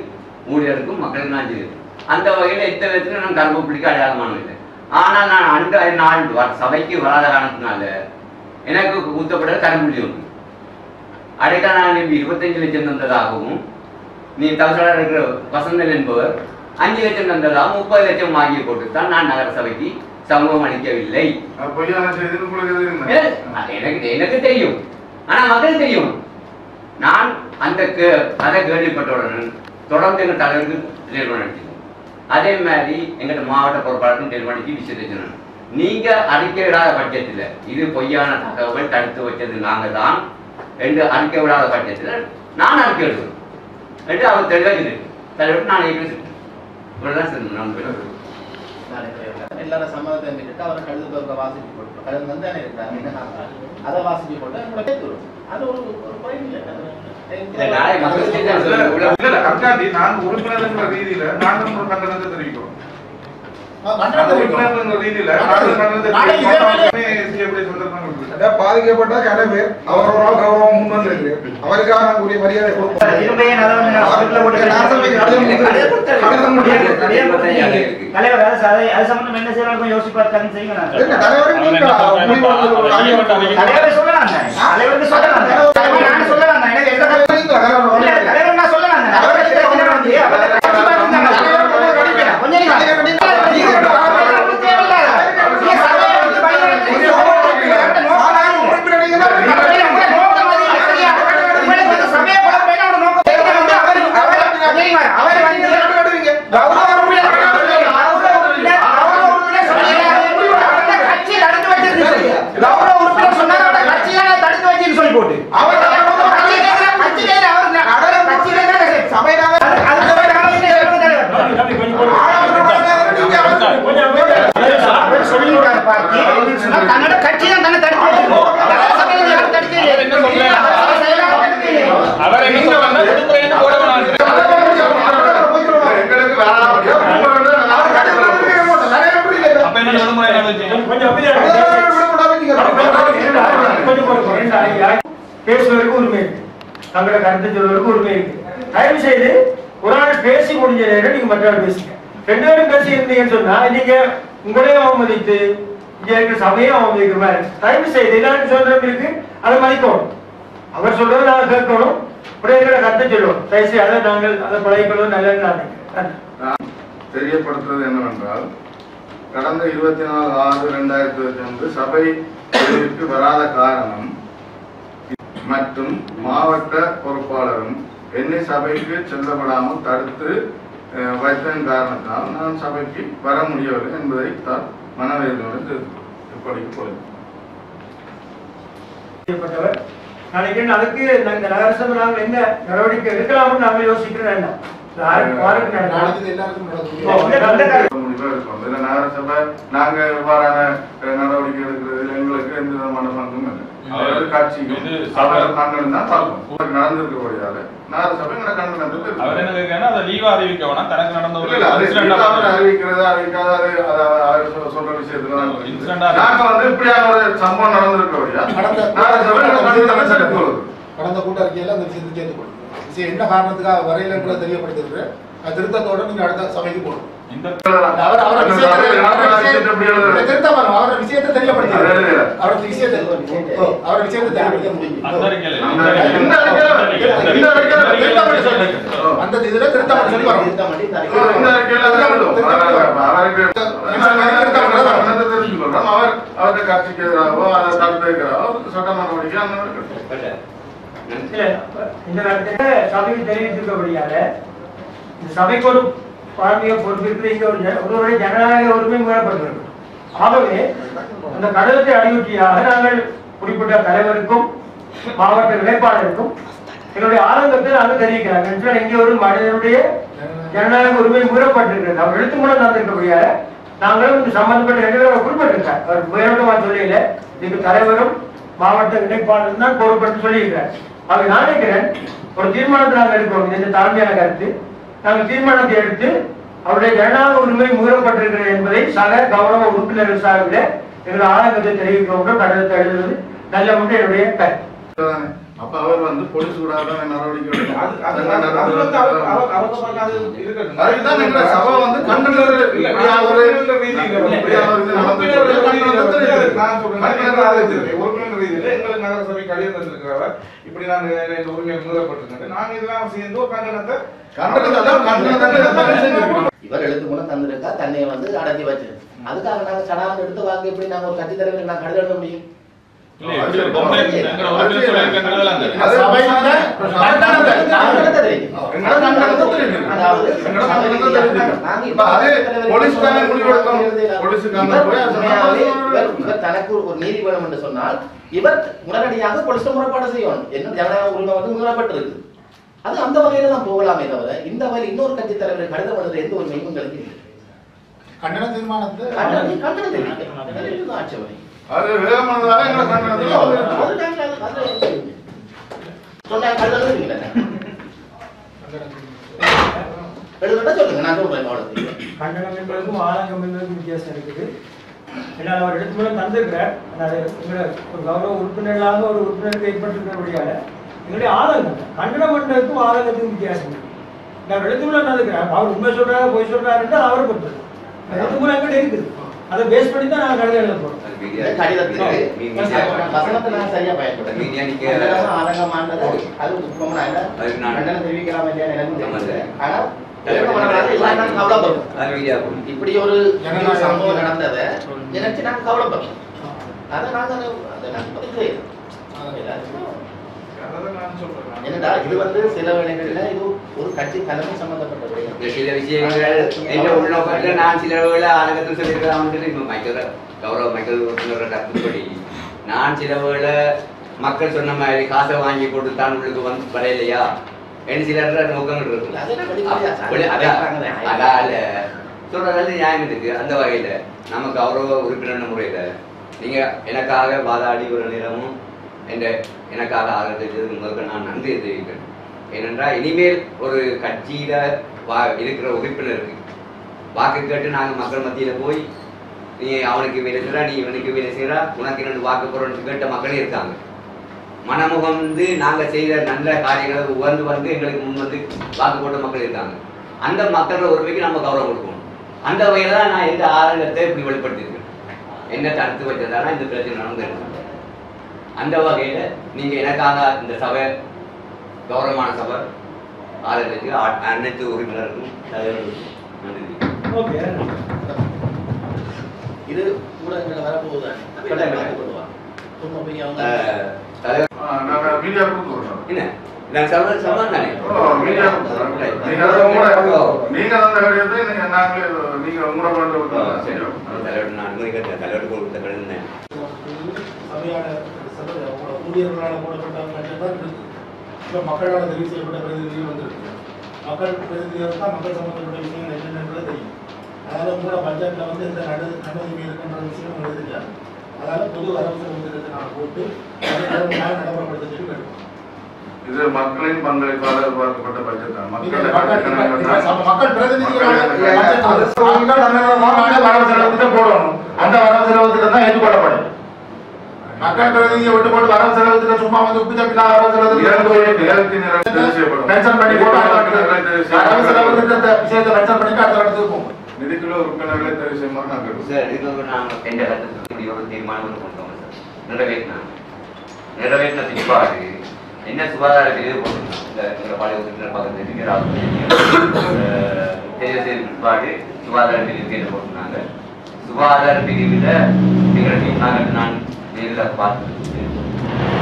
ஊழியருக்கும் மக்களுக்கு நான் செய்தேன். அந்த வகையில எந்த விதத்துல நான் கரும்பு பிடிக்க அடையாளமான இல்லை. ஆனால் நான் அந்த நாள் சபைக்கு வராத காரணத்தினால எனக்கு ஊத்தப்பட்ட கரும்புள்ளி ஒன்று அடைக்கா நான் 25 லட்சம் தந்ததாகவும் நீ தவசலாக இருக்கிற வசந்தல் என்பவர் 5 லட்சம் தந்ததாகவும் 30 லட்சம் வாங்கி போட்டுத்தான் நான் நகர சபைக்கு சமூகம் அளிக்கவில்லை. எனக்கு தெரியும், ஆனா மக்கள் தெரியும். நான் அந்த அதை கேள்விப்பட்டவுடன் தொடர்ந்து எங்க தலைவருக்கு நிறுவனம் அடிச்சேன். அதே மாதிரி எங்கிட்ட மாவட்ட பொறுப்பாளருக்கும் நிறுவனிக்கு விஷயத்தை சொன்னேன். நீங்க அறிக்கை விடாத பட்சத்தில் இது பொய்யான தகவல் தடுத்து வச்சது நாங்க தான் என்று அறிக்கை விடாத பட்சத்தில் நான் அறிக்கை எடுக்கணும் என்று அவர் தெளிவாக தலைவர் நான் இவ்வளவுதான் எல்லாரும் சம்மதத்தை விட்டுட்டு அவரை கழுது வாசிச்சு போட்டு கழுது வந்து இருக்காங்க அதை வாசிச்சு போட்டு அது ஒரு பாயிண்ட் இல்லை. நான் உறுப்பினர் என்ற ரீதியில நாங்கள் ஒரு கண்டனத்தை தெரிவிக்கிறோம். பாதிக்கப்பட்ட கனவே அவரோட கௌரவம் முன்வந்திருக்கு. அவருக்காக நான் கூடிய மரியாதை கொடுப்போம். தலைவர் அது சம்பந்தம் என்ன செய்யலாம் யோசிப்பாரு செய்யணும். தலைவர் சொல்லலாம், தலைவருக்கு சொல்லலாம், நான் சொல்லலாம். தலைவர் நான் சொல்லலாம். எங்களுக்கு பேசுவதற்கு உரிமை இருக்கு, தங்களோட கருத்து சொல்வதற்கு உரிமை இருக்கு. தயவு செய்து ஒரு ஆள் பேசி முடிஞ்ச நேரம் நீங்க மற்ற ஆள் பேசுங்க. 2 பேரும் பேசி இருந்தீங்கன்னு சொன்னா நீங்க உங்களையும் அவமதித்து இங்க இருக்கிற சபையும் அவமதிக்கிற மாதிரி. தயவு செய்து எல்லாரும் சுதந்திரம் இருக்கு, அதை மதிக்கணும். அவர் சொல்றதை நாங்க கேட்கணும், உடைய கருத்தை சொல்லுவோம். தயவு செய்து அதை நாங்கள் அதை பழகிக்கணும். நல்லது. நான் தெரியப்படுத்துவது என்னவென்றால், கடந்த 24/6/2021 சபை தெரிவிற்கு வராத காரணம் மற்றும் மாவட்ட பொறுப்பாளரும் என்னை சபைக்கு செல்லப்படாமல் தடுத்து வைத்ததன் காரணத்தால் நான் சபைக்கு வர முடியவில்லை என்பதை தான் மனவேதனோடு இப்படிக்கு போய்ப்பட்டவர். நாளைக்கு அதுக்கு இந்த நகரசபை நாங்கள் என்ன நடவடிக்கை எடுக்கலாம்னு நாங்கள் யோசிக்கிறேன். நகரசபை நாங்க எவ்வாறான நடவடிக்கை எடுக்கிறது எங்களுக்கு எந்த விதமான பங்கும் இல்லை. காட்சிக்கு கண்டனம் தான் பார்ப்போம். நடந்திருக்க முடியாது. நகரசபை கண்டனத்துக்கு அவர் என்ன கேட்கறா, அதை லீவா அறிவிக்கவனா தனக்கு நடந்த ஒரு அறிவிக்கிறது அறிவிக்காத சொல்ற விஷயத்துல நாங்க இப்படியான ஒரு சம்பவம் நடந்திருக்க முடியாது. கடந்த கூட்டறிக்கையில அந்த விஷயத்தை சேர்த்துக்கொள்ளும். விஷயம் என்ன காரணத்துக்காக வரையில தெரியப்படுத்திருக்கு, அது திருத்தத்தோட நீங்க அடுத்த சபைக்கு போகணும். அவரோட விஷயத்தை தெரியப்படுத்தி அவரோட விஷயத்தை அந்த இதுல திருத்தம் சொல்லி அவருடைய கட்சிக்கு எதிராகவோ அதை தடுத்திருக்கிறாரோ சட்ட நடவடிக்கை இந்த நேரத்தில் சபைக்கு தெரிவித்திருக்கபடியால இந்த சபைக்கு ஒரு பாரம்பரிய பொறுப்பிற்கு ஒருவருடைய ஜனநாயக உரிமை மீறப்பட்டிருக்கும். ஆகவே அந்த கடிதத்தை அடியொற்றியாக நாங்கள் குறிப்பிட்ட தலைவருக்கும் மாவட்ட வேட்பாளருக்கும் எங்களுடைய ஆதங்கத்தை நாங்கள் தெரிவிக்கிறாங்க. இங்கே ஒரு மனிதனுடைய ஜனநாயக உரிமை மீறப்பட்டிருக்கிறது. அவர் எழுத்து மூலம் தந்திருக்கபடியால நாங்களும் சம்பந்தப்பட்ட 2 பேரும் குறிப்பிட்டிருக்கார். அவர் மேலோட்டமா சொல்லல, இதுக்கு தலைவரும் மாவட்ட இணைப்பாளரும் தான் பொறுப்பெடுத்து சொல்லியிருக்கிறார். ஆக நான் நினைக்கிறேன் ஒரு தீர்மானத்தை நாங்கள் எடுக்கிறோம். இந்த தாழ்மையான கருத்து நாங்கள் தீர்மானத்தை எடுத்து அவருடைய ஜனநாயக உரிமை மீறப்பட்டிருக்கிறது என்பதை சக கௌரவ உறுப்பினர்கள் சார்பில் எங்களுடைய ஆதங்கத்தை தெரிவிக்கிறோம். கடிதத்தை எழுதுவது நல்ல முறை என்னுடைய கருத்து. அப்ப அவர் போலீஸ் கூட நடவடிக்கை நகரசபை கடிதம் தந்திருக்கிறவர் இப்படி நான் உரிமை மீறப்பட்டிருக்கேன். நாங்க இதெல்லாம் சேர்ந்து ஒரு கண்டனத்தை இவர் எழுத்து மூலம் தந்திருக்கா தன்னை அடக்கி வச்சு அதுக்காக நாங்க சடாலம் எடுத்து வாங்க எப்படி நாங்க ஒரு கட்சி தலைவர் நான் கடிதம் எழுத முடியும்? தனக்கு ஒரு நீதி வேணும் என்று சொன்னால் இவர் உடனடியாக போலீஸ் முறைப்பாடு செய்யணும். என்ன ஜனநாயக உரிமை மீறப்பட்டிருக்கு, அது அந்த வகையில தான் போகலாமே தவிர இந்த வகையில் இன்னொரு கட்சி தலைவர் கடிதம் எழுதுற எந்த ஒரு மெய்யும் கிடைக்க கண்டன தீர்மானத்தை ஆட்சேபனை கண்டனம் என்பதற்கும் ஆதங்கம் என்பதற்கும் வித்தியாசம் இருக்குது. ஏன்னா அவர் எடுத்து மூலம் தந்திருக்கிறார். ஒரு கௌரவ உறுப்பினர்களாக ஒரு உறுப்பினருக்கு ஏற்பட்டிருக்கிறபடியால எங்களுடைய ஆதங்கம் கண்டனம் பண்றதுக்கும் ஆதங்கத்துக்கும் வித்தியாசம் இருக்கு. நான் எழுத்து மூலம் தந்திருக்கிறார். அவர் உண்மை சொல்றாரு பொய் சொல்றாரு என்றால் அவரை பொறுத்தது எழுத்து மூலம் எங்கிட்ட இருக்குது. அதை பேஸ் பண்ணி தான் நாங்கள் கடிதம் எழுத போறோம். சரியா பயன்படுத்த ஆதங்கமானது அது தெரிவிக்கலாம் இல்லையா இப்படி ஒரு சம்பவம் நடந்ததை நினைச்சு நாங்க கவலைப்படுறோம். அதை நாங்க என்னடா இது சில வேளைகளில் இது ஒரு கட்சி தலைமை சம்பந்தப்பட்ட சில விஷயங்கள் என்ற உள்நோக்கத்தில் நான் சில வேளை ஆரம்பத்தில் சொல்லியிருக்கிறேன். கௌரவ மக்கள் கருத்துப்படி நான் சில வேளை மக்கள் சொன்ன மாதிரி காசை வாங்கி போட்டு தான் உள்ளுக்கு வரையிலையா என்று சில நோக்கங்கள் இருக்குல்ல, அதால சொல்றது நியாயம் இருக்கு. அந்த வகையில நம்ம கௌரவ உறுப்பினர் முறையில நீங்க எனக்காக வாதாடி ஒரு நேரமும் எனக்காக ஆதரவு முதல்ல நான் நன்றி தெரிவிக்கிறேன். ஏனென்றால் இனிமேல் ஒரு கட்சியில இருக்கிற உறுப்பினருக்கு வாக்கு கேட்டு நாங்கள் மக்கள் மத்தியில போய் நீ அவனுக்கு வேலை செய்கிறா, நீ இவனுக்கு வேலை செய்கிறா, உனக்கு ரெண்டு வாக்கு போறோன்னு கேட்ட மக்களே இருக்காங்க. மனமுகம் வந்து நாங்கள் செய்த நல்ல காரியங்களை வந்து எங்களுக்கு முன் வந்து வாக்கு போட்ட மக்கள் இருக்காங்க. அந்த மக்களோட உரிமைக்கு நம்ம கௌரவம் கொடுக்கணும். அந்த வகையில் தான் நான் எந்த ஆரங்கத்தை இப்படி வெளிப்படுத்தியிருக்கேன். என்ன தடுத்து வச்சதானா இந்த பிரச்சனை நடந்துருக்கு. அந்த வகையில் நீங்கள் எனக்காக இந்த சபை கௌரவமான சபை ஆதரவுக்கு அனைத்து உறுப்பினருக்கும் தலைவர்களுக்கும் நன்றி. இது ஊடகங்களில் வரப்போகுது. மக்களால் தெரிவு செய்யப்பட்ட பிரதிநிதிகள் வந்திருக்கு. மக்கள் பிரதிநிதிகள் தான் மக்கள் சம்பந்தப்பட்ட விஷயங்கள் என்னென்னது தெரியும். அதனால உங்களோட பட்ஜெட்ல வந்து இந்த நடுநிலை இருக்கின்ற விஷயம் உங்களுக்கு தெரியாது. அதனால பொது வரவு செலவு திட்டத்தை நான் போட்டு நடைமுறைப்படுத்த சொல்லி கேட்போம். இது மக்களின் பங்களிப்பால் உருவாக்கப்பட்ட பட்ஜெட் தான். மக்கள் பிரதிநிதிகள் வரவு செலவு திட்டம் போடணும். அந்த வரவு செலவு திட்டம் தான் ஏற்றுக்கொள்ளப்படும். மக்கள் பிரதிநிதியை விட்டு போட்டு வரவு செலவு திட்டம் சும்மா வந்து உப்பு தப்பினா வரவு செலவு மென்ஷன் பண்ணி போட்டு வரவு செலவு திட்டத்தை விஷயத்தை மென்ஷன் பண்ணி அடுத்த இடத்துக்கு போகும். நிதிக்குழு உறுப்பினர்களை தெரிவு செய்யுமாறு நான் கேட்போம். சார் இதுக்கு நாங்கள் எந்த கருத்து ஒரு தீர்மானம் கொண்டோம் சார். நிறைவேற்றின பிற்பாடு என்ன சுகாதார பிரிவு போட்டிருந்தோம். இந்த பழைய உறுப்பினர் பக்கத்தில் தெரிவு செய்த பிற்பாடு சுகாதார பிரிவு பேர் போட்டிருந்தாங்க. சுகாதார பிரிவில் எங்களுடைய நான் நேரில் பார்த்து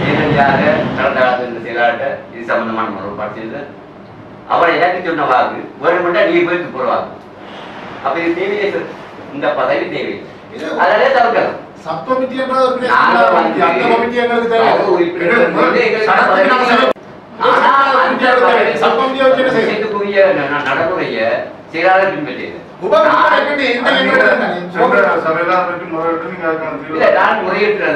நேரடியாக கடந்த காலத்தில் இந்த செயலாளர்கிட்ட இது சம்பந்தமான முறைப்பாடு செய்து அவரை எனக்கு சொன்ன வாக்கு வேணுமெண்டா நீ போயிட்டு போடுவாங்க. அப்ப இது தேவையே சார். இந்த பதவி தேவை. அதனாலே தவிர்க்கலாம். நடைமுறைய செயலாளர் பின்பற்றியது. நான் முறையீட்டு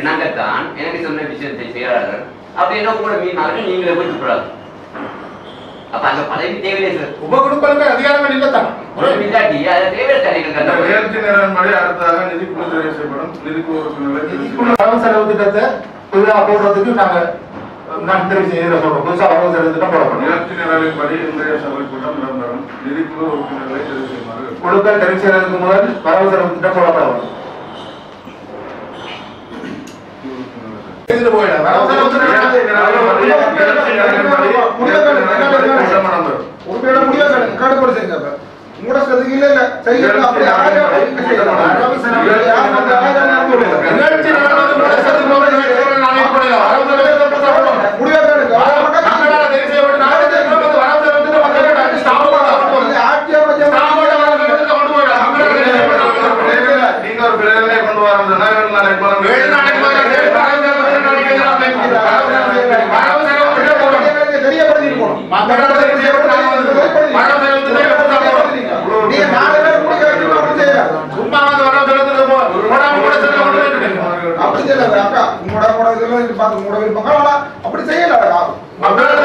இணங்கத்தான் எனக்கு சொன்ன விஷயத்தை செயலாளர் அப்படி என்ன கூட மீனாக நீங்களே போய் கூடாது. அப்ப அந்த பதவி தேவையே சார். உப குழுக்களுக்கு அதிகாரங்கள் இல்லத்தான் இல்லாட்டி அதை தேவையை அடுத்ததாக நிதிக்குழு தெரிவு செய்யப்படும். நிதிக்குழு உறுப்பினர்களை வரவு செலவு திட்டத்தை புதிதாக போடுறதுக்கு நான் தெரிவு செய்ய சொல்றோம். புதுசாக வரவு செலவு திட்டம் போடப்படும். நிகழ்ச்சி நிரலின்படி இன்றைய சபை கூட்டம் இடம்பெறும். நிதிக்குழு உறுப்பினர்களை தெரிவு செய்யுமாறு குழுக்கள் தெரிவு செய்வதற்கு முதல் வரவு செலவு திட்டம் போடப்பட வேண்டும். அப்படி செய்யல நாங்க தெரிவு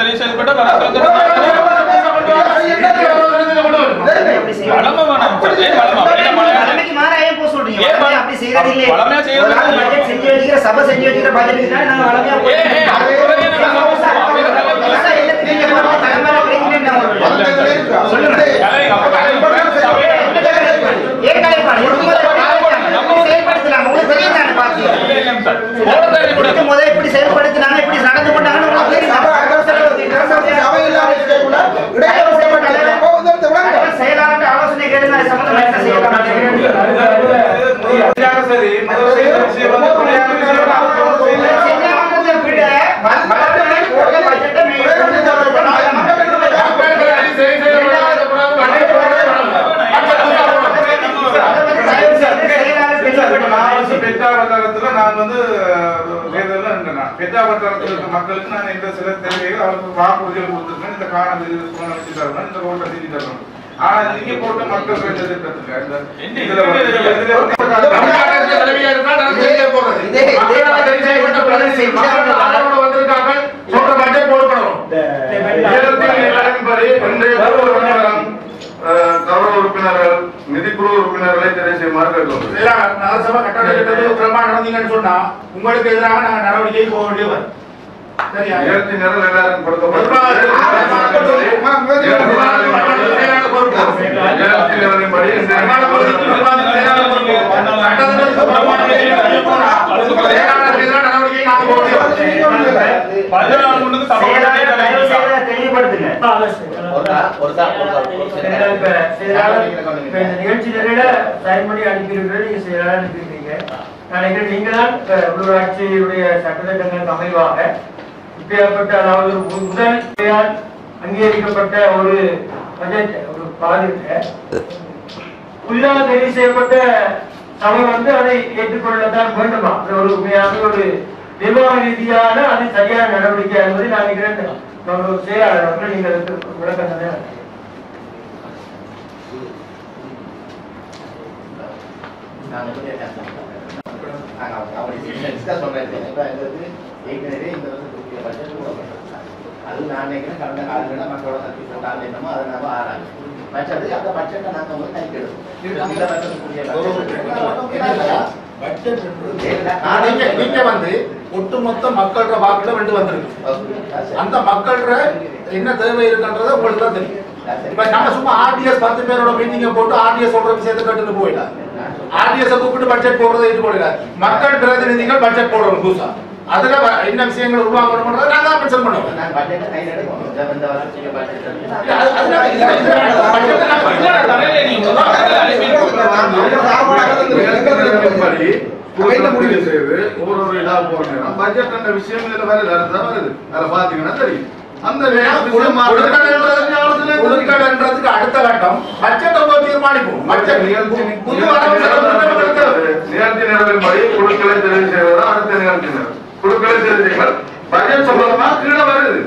செய்யப்பட்ட மக்களுக்கு நான் இந்த சில தேவைகள் அவருக்கு வாக்குறுதிகள் கொடுத்துருக்கேன். இந்த காண வச்சு தரணும், இந்த ரோட்டை செஞ்சு தரணும். ஆனா நீங்க போட்ட மக்கள் வந்திருக்காங்க நகரசபை கட்டட பிரமாணம் நடந்தீங்கன்னு சொன்னா உங்களுக்கு எதிராக நாங்க நடவடிக்கை போக வேண்டிய வரும். சரியா? எல்லாரும் உள்ளூராட்சியுடைய சட்டத்திட்டங்களுக்கு அமைவாக இப்பேற்பட்ட அதாவது முதல் அங்கீகரிக்கப்பட்ட ஒரு பட்ஜெட் ஒரு பாதிக்க புதிதாக தெரிவு செய்யப்பட்ட சபை வந்து அதை ஏற்றுக்கொள்ளத்தான் வேண்டுமா? அது ஒரு உண்மையாக ஒரு நிர்வாக ரீதியான அது சரியான நடவடிக்கை என்பதை நான் நினைக்கிறேன். ஒரு செயலாளர் நீங்கள் விளக்கம் தானே. அது நான் நினைக்கிறேன் கடந்த காலங்களில் மக்களோட சக்தி போட்டாங்க என்னமோ அதை நம்ம ஆறாங்க மற்றது அந்த பட்ஜெட்டை நாங்கள் வந்து கணிக்கெடுப்போம். நீங்க வந்து ஒட்டுமொத்த மக்களோட வாக்குல வந்து வந்திருக்கு. அந்த மக்களோட என்ன தேவை இருக்குன்றத உங்களுக்கு தான் தெரியும். இப்ப நம்ம சும்மா ஆர்டிஎஸ் 10 பேரோட மீட்டிங்க போட்டு ஆர்டிஎஸ் சொல்ற விஷயத்தை கட்டுன்னு போயிடலாம். ஆர்டிஎஸ் கூப்பிட்டு பட்ஜெட் போடுறதை ஏற்றுக்கொள்ள மக்கள் பிரதிநிதிகள் பட்ஜெட் போடணும் புதுசா. அதுல என்ன விஷயங்கள் உருவாக்கணும்ன்றதை நாங்க தான் மென்ஷன் பண்ணுவோம். முடிவு செய்து ஒவ்வொரு இதா போறோம். பட்ஜெட் என்ற விஷயம் இதுல வருது, அதுதான் வருது. அதுல பாத்தீங்கன்னா தெரியும். அந்த ஒதுக்கீடுன்றதுக்கு அடுத்த கட்டம் பட்ஜெட் தீர்மானிப்போம். நிகழ்ச்சி நிரலின்படி குழுக்களை தெரிவு செய்வதுதான் அடுத்த நிகழ்ச்சி நிரல். குழுக்களை தெரிவு செய்வது பட்ஜெட் சம்பந்தமா கீழே வருது.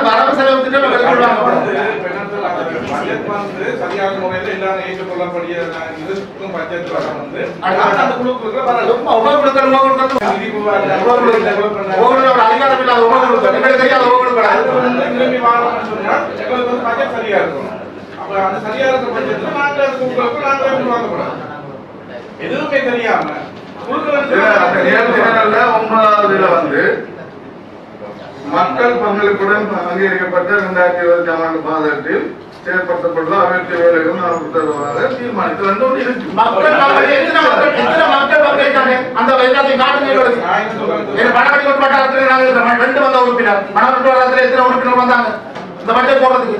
வரவு செலவு திட்டம் பட்ஜெட் வந்து சரியான முறையில் எல்லாரும் ஏற்றுக்கொள்ளக்கூடிய இருக்கும் பட்ஜெட் வர வந்து அந்த குழுக்களுக்கு வரணும். அதிகாரம் இல்லாத எங்களுக்கு வந்து பட்ஜெட் சரியா இருக்கும். அப்ப அந்த சரியா இருக்க பட்ஜெட்ல நாங்க குழுக்களுக்கு நாங்களே உருவாக்கப்படாது. எதுவுமே தெரியாம ஒன்பதாவதுல வந்து மக்கள் பங்களிப்புடன் அங்கீகரிக்கப்பட்ட 2020 ஆண்டு பாதத்தில் செயல்படுத்தப்பட்ட அனைத்து வேலைகளும் நடத்துவதாக தீர்மானித்து வந்து இருக்கு. மக்கள் அந்த எல்லாத்தையும் காட்டுங்க. பணக்கட்டி வட்டாரத்தில் நாங்கள் 2 வந்த உறுப்பினர் பணக்கட்டி வட்டாரத்தில் எத்தனை உறுப்பினர் வந்தாங்க இந்த பட்ஜெட் போடுறதுக்கு?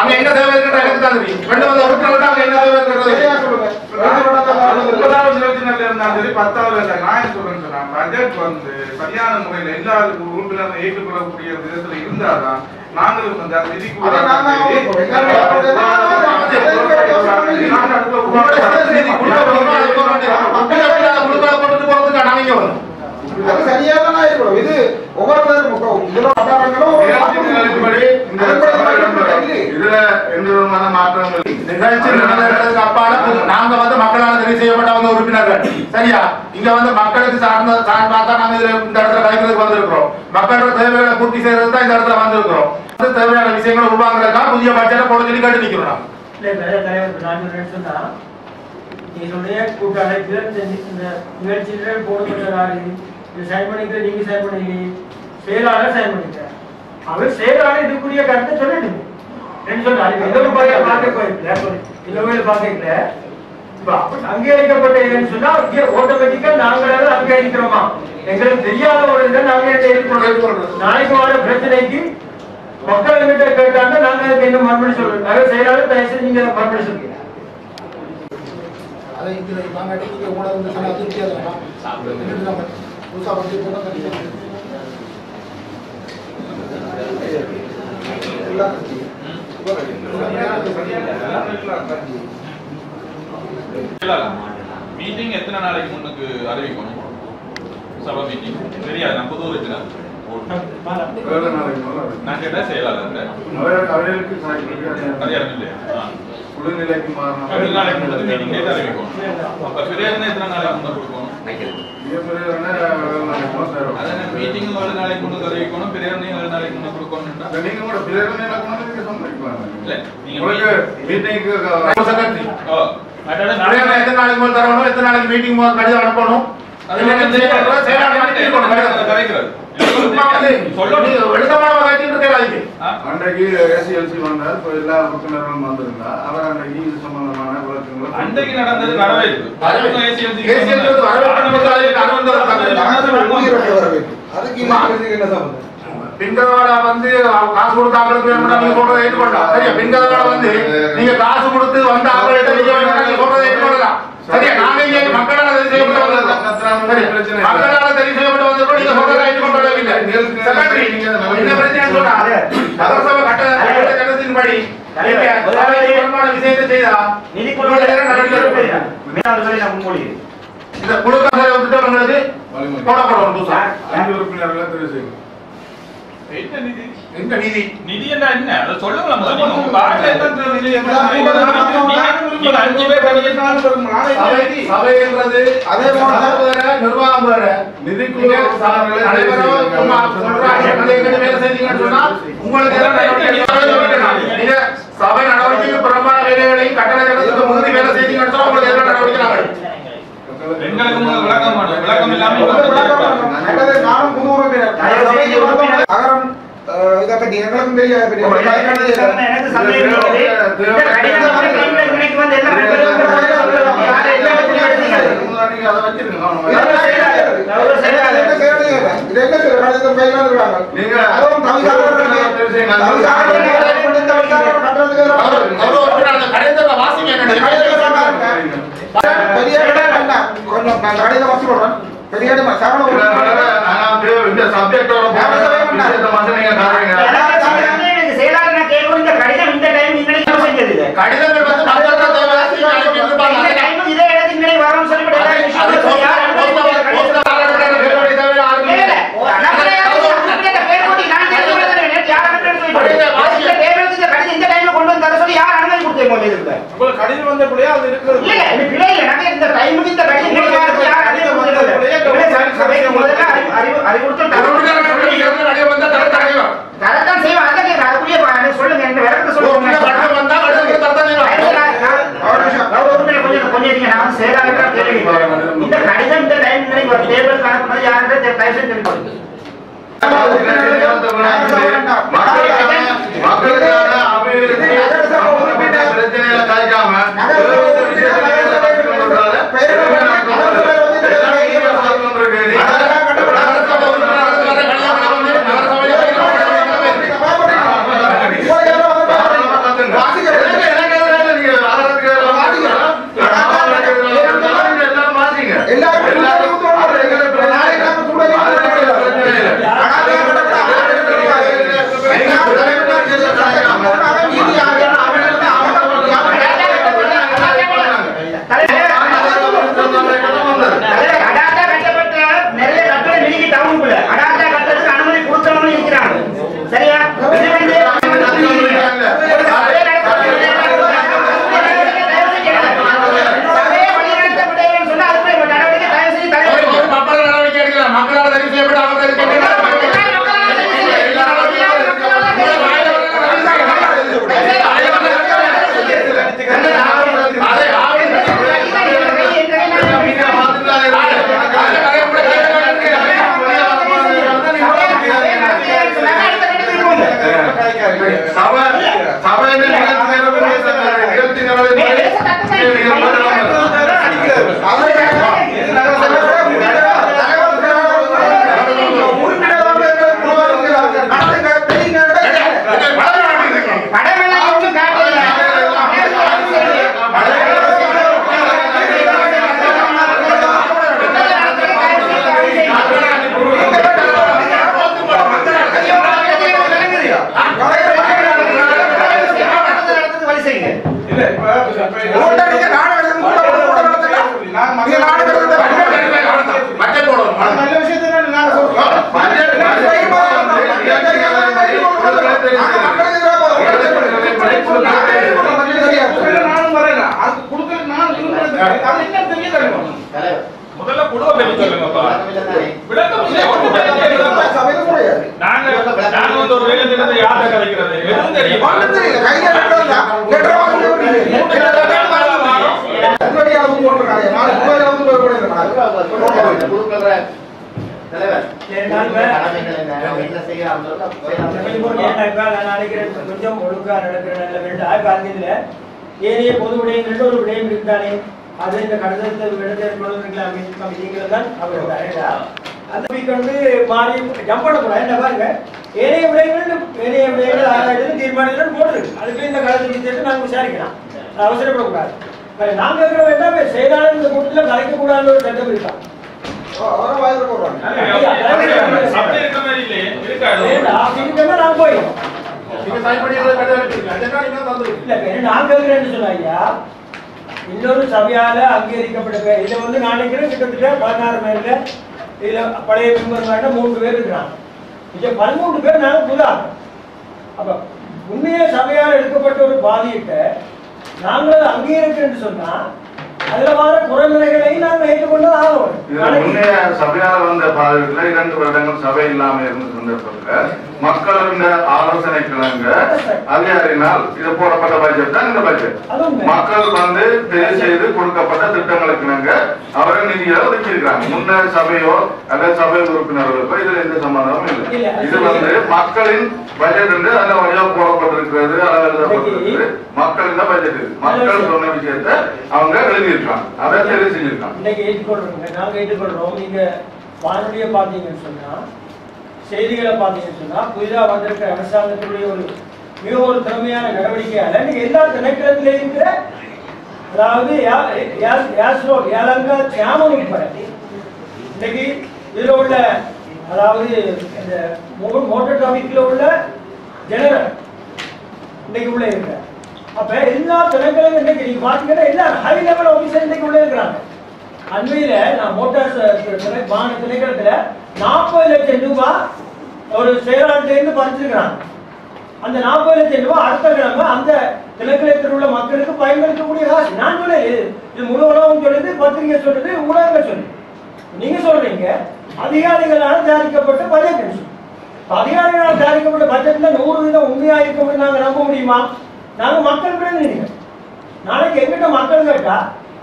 அங்க என்ன தேவை இருக்கிற எனக்கு தான் தெரியும். 2 வந்த உறுப்பினர் அங்க என்ன தேவை இருக்கிறது சொல்லுங்க. 9வது நிகழ்ச்சியில இருந்தாலும் சரி 10வது நான் சொல்றேன் சொன்னா பட்ஜெட் வந்து சரியான முறையில் எல்லா உறுப்பினரும் ஏற்றுக்கொள்ளக்கூடிய விதத்துல இருந்தாதான் நாங்களும் வந்து அந்த விதிக்கு சரியான இது ஒவ்வொருத்தரும் இதுல எந்த விதமான மாற்றம் நிகழ்ச்சி நடந்ததுக்கு அப்பால நாங்க வந்து மக்களால் தெரிவு செய்யப்பட்டவங்க உறுப்பினர்கள். சரியா? இங்க வந்து மக்களுக்கு சார்பா தான் நாங்க இதுல இந்த இடத்துல கலைக்கிறதுக்கு வந்திருக்கிறோம். மக்களோட தேவைகளை பூர்த்தி செய்யறது தான் இந்த இடத்துல வந்திருக்கிறோம். தேவையான விஷயங்களை உருவாக்குறதுக்காக புதிய பட்ஜெட்டை போட சொல்லி கேட்டு நிக்கிறோம். என்னுடைய கூட்டமைப்பில் இந்த நிகழ்ச்சிகள் போடுகிறாரு சைன் பண்ணிக்கிற நீங்க சைன் பண்ணி செயலாளர் சைன் பண்ணிக்கிறார். அவர் செயலாளர் இதுக்குரிய கருத்தை சொல்லணும் சொன்னாரு. அங்கீகரிக்கப்பட்ட இதுன்னு சொன்னா ஆட்டோமேட்டிக்கா நாங்களால அங்கீகரிக்கிறோமா? எங்களுக்கு தெரியாத ஒரு இதை நாங்க நாளைக்கு வர பிரச்சனைக்கு மக்கள் கிட்ட கேட்டாங்க. நாங்க அதுக்கு என்ன மறுபடி சொல்றோம். அதை செயலாளர் தயவுசெய்து நீங்க மறுபடி சொல்றீங்க. மீட்டிங் எத்தனை நாளைக்கு முன்னுக்கு அறிவிக்கணும்? சபை மீட்டிங் தெரியாது. நான் புது உறுப்பினர் நான் கேட்டா செயலாளர் அதிகாரம் இல்லையா? குழுநிலைக்கு நாளைக்கு முன்னது மீட்டிங் டேட் அறிவிக்கணும். அப்ப பிரியாணி எத்தனை நாளைக்கு முன்ன கொடுக்கணும்? மீட்டிங் 7 நாளைக்கு முன்னுக்கு அறிவிக்கணும். பிரியாணி 7 நாளைக்கு முன்ன கொடுக்கணும்னா நீங்க கூட பிரியாணி சம்மதிக்கலாம். இல்ல நீங்க எத்தனை நாளைக்கு முதல் தரணும், எத்தனை நாளைக்கு மீட்டிங் முதல் கடிதம் அனுப்பணும், அன்றைக்கு ACLC வந்தார், இப்போ எல்லா உறுப்பினர்களும் வந்திருந்தா அவர் அன்றைக்கு இது சம்பந்தமான விளக்கங்களை அன்றைக்கு நடந்தது வரவேற்பு. பின்கதவாடா வந்து காசு கொடுத்து அவங்களுக்கு நீங்க சொல்றதை ஏற்றுக்கொள்ளலாம். சரியா? பின்கதவாடா வந்து நீங்க காசு கொடுத்து வந்து அவங்கள்ட்ட நீங்க சொல்றதை ஏற்றுக்கொள்ளலாம். சரியா? நாங்க இங்க மக்களால் தெரிவு செய்யப்பட்டு வந்திருக்கோம். மக்களால் தெரிவு செய்யப்பட்டு வந்திருக்கோம். நீங்க சொல்றதை ஏற்றுக்கொள்ளவில்லை. செக்ரட்டரி என்ன பிரச்சனை சொன்னா நகரசபை சட்டத்தின்படி விஷயத்தை செய்தா இந்த குழு திட்டங்களுக்கு போடப்படும் புதுசா உறுப்பினர்களை தெரிவு செய்யும். எங்க நிதி நிதி என்ன என்ன அதை சொல்லுங்க. நீங்க பாடல என்ன நிதி நீங்க 5 பேர் சபைன்றது அதே போல நிர்வாகம் வேற நிதிக்குழு அனைவரும் வேலை செஞ்சீங்கன்னு சொன்னா உங்களுக்கு நீங்க சபை நடவடிக்கைக்கு புறம்பான வேலைகளையும் கட்டண கட்டணத்துக்கு முந்தி வேலை செஞ்சீங்கன்னு சொன்னா உங்களுக்கு எதிரான நடவடிக்கை நாங்கள் எங்களுக்கு விளக்கம் விளக்கம் இல்லாம நானும் புது உறுப்பினர் அகரம் இதை பற்றி எங்களுக்கும் தெரியாது. எனக்கு சந்தேகம் இருக்குது. இந்த கடிதம் வந்து இன்னைக்கு வந்து எல்லாம் கடிதம் வந்த பிள்ளையா அது இருக்கிறது முதல்ல குழுவை பற்றி சொல்லுங்கப்பா. விளக்கம் நாங்க வந்து ஒரு வேலை திட்டத்தை யார்கிட்ட கலைக்கிறது எதுவும் தெரியும். குழுக்கள தலைவர் என்ன செய்யலாம் கொஞ்சம் ஒழுங்கா நடக்கிற நல்ல வேண்டாம். ஏனைய பொது விடயங்கள் ஒரு விடயம் இருந்தாலே அது இந்த கடிதத்தை கமிட்டிகள் தான் அவர் அந்த வந்து மாறி ஜம்ப் பண்ணக்கூடாது. என்ன பாருங்க, ஏனைய விடயங்கள் ஆராய்ச்சி தீர்மானங்கள் போட்டுருக்கு. அதுக்கு இந்த கடிதத்தை சேர்த்து நாங்கள் விசாரிக்கலாம், அவசரப்படக்கூடாது. நாங்கள் இருக்கிற வேண்டாம் செயலாளர் இந்த கூட்டத்தில் கலைக்கக்கூடாதுன்னு ஒரு சட்டம் இருக்காங்க. இன்னொரு சபையால அங்கீகரிக்கப்பட்ட இதுல வந்து நான் நினைக்கிறேன் கிட்டத்தட்ட 16 பேர்ல இதுல பழைய மெம்பர் 3 பேர் இருக்கிறாங்க. இதுல 13 பேர் நாங்க புதா. அப்ப உண்மையே சபையால் எடுக்கப்பட்ட ஒரு பாதியத்தை நாங்கள் அங்கீகரிக்கிறேன்னு சொன்னா அதுல வர குறைநிலைகளை நாங்கள் ஏற்றுக்கொண்டு ஆகும். முன்னைய சபையால் வந்த பாதிப்புல 2 வருடங்கள் சபை இல்லாம இருந்த சந்தர்ப்பத்தில் மக்களின் ஆலோசனை கிழங்க அதிகாரினால் இது போடப்பட்ட பட்ஜெட் தான் இந்த பட்ஜெட். மக்கள் வந்து தெரிவு செய்து கொடுக்கப்பட்ட திட்டங்களுக்கு இணங்க அவர்கள் நிதியை ஒதுக்கியிருக்காங்க. முன்ன சபையோ அல்லது சபை உறுப்பினர்களுக்கோ இதுல எந்த சம்பந்தமும் இல்லை. இது வந்து மக்களின் பட்ஜெட் என்று அந்த வழியா போடப்பட்டிருக்கிறது, அளவு எழுதப்பட்டிருக்கிறது. மக்களின் பட்ஜெட் இது. மக்கள் சொன்ன விஷயத்தை அவங்க எழுதியிருக்காங்க, அதை தெரிவு செஞ்சிருக்காங்க. இன்னைக்கு ஏற்றுக்கொள்றோம், நாங்க ஏற்றுக்கொள்றோம். நீங்க வானொலியை பார்த்தீங்கன்னு சொன்னா, செய்திகளை பார்த்தீங்கன்னு சொன்னா, புதிதாக வந்திருக்கிற அரசாங்கத்துடைய ஒரு மிக ஒரு திறமையான நடவடிக்கையால நீங்க எல்லா திணைக்களத்திலே இருக்கிற அதாவது இன்னைக்கு இதுல உள்ள அதாவது இந்த மோட்டார் டிராபிக்ல உள்ள ஜெனரல் இன்னைக்கு உள்ள இருக்கிற அப்ப எல்லா திணைக்களும் இன்னைக்கு நீங்க பாத்தீங்கன்னா எல்லா ஹை லெவல் ஆபீசர் இன்னைக்கு உள்ள இருக்கிறாங்க. அண்மையில நான் மோட்டார் திணைக்களத்துல 40 லட்சம் ரூபாய் ஒரு செயலாளர்கிட்ட பறிச்சிருக்கிறாங்க. அந்த 40 லட்சம் ரூபாய் அடுத்த கிழமை அந்த திணைக்களத்தில் உள்ள மக்களுக்கு பயன்படுத்தக்கூடிய காசு. நான் சொல்ல இது முழு உலகம் சொல்லுது, பத்திரிகை சொல்லுது, ஊடகங்கள் சொல்லுது. நீங்க சொல்றீங்க அதிகாரிகளால் தயாரிக்கப்பட்ட பட்ஜெட். அதிகாரிகளால் தயாரிக்கப்பட்ட பட்ஜெட்ல 100% உண்மையா இருக்கும் நாங்க நம்ப முடியுமா? நாங்க மக்கள் பிரதிநிதிகள். நாளைக்கு எங்கிட்ட மக்கள் கேட்டா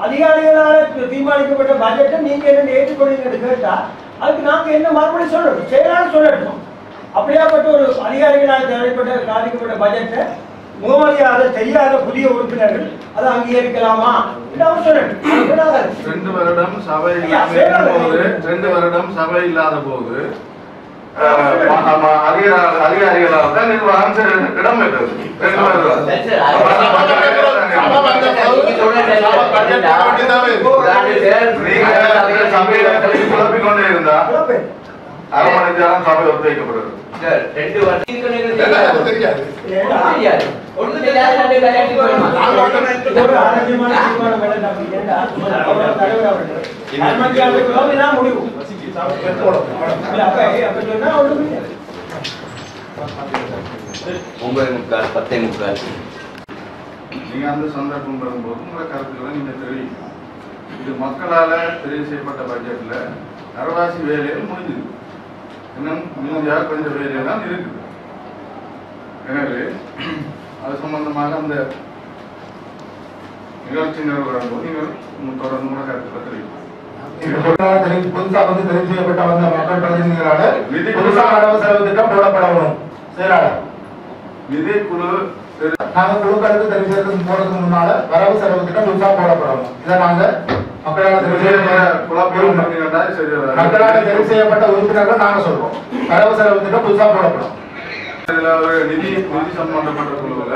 அதிகாரிகளால் தீர்மானிக்கப்பட்ட பட்ஜெட்டை நீங்க என்ன ஏற்றுக்கொள்ளுங்க கேட்டா அதுக்கு நாங்க என்ன மறுபடியும் சொல்லணும், செயலாளர் சொல்லட்டும். அப்படியாப்பட்ட ஒரு அதிகாரிகளால் தயாரிக்கப்பட்ட பட்ஜெட்டை முகமரியாத தெரியாத புதிய உறுப்பினர்கள் அதை அங்கீகரிக்கலாமா என்று அவர் சொல்லட்டும். 2 வருடம் சபை இல்லாத போது அதிகாரிகளால் தான் நிர்வாகம் இடம்பெற்றது. 2 வருடம் சபையில குழப்பிக் கொண்டே இருந்தா அரை மணி நேரம் சபை ஒத்துழைக்கப்படுது. 2 வருஷம் நீங்க அந்த சந்தர்ப்பம் வரும்போது உங்களை கருத்துக்களை நீங்க தெரிவிக்கணும். இது மக்களால தெரிவு செய்யப்பட்ட பட்ஜெட்ல அரவாசி வேலையில் முடிஞ்சுது, இன்னும் மீதியாக கொஞ்சம் வேலையெல்லாம் இருக்குது. எனவே அது சம்பந்தமாக அந்த நிகழ்ச்சி வரும்போது நீங்கள் தொடர்ந்து கூட கருத்துக்களை தெரிவிக்கணும். புதுசா வந்து தெரிவு செய்யப்பட்ட வந்த மக்கள் பிரதிநிதிகளால புதுசா வரவு செலவு திட்டம் போடப்படணும். செயலாளர் நிதிக்குழு நாங்க குழுக்களுக்கு தெரிவு செய்யறதுக்கு போறதுக்கு முன்னால வரவு செலவு திட்டம் புதுசா போடப்படணும். இதை நாங்க மக்களால் தெரிவு செய்யப்பட்ட உறுப்பினர்கள் நாங்க சொல்றோம். வரவு செலவு திட்டம் புதுசா போடப்படும். இதுல ஒரு நிதி சம்பந்தப்பட்ட குழுவுல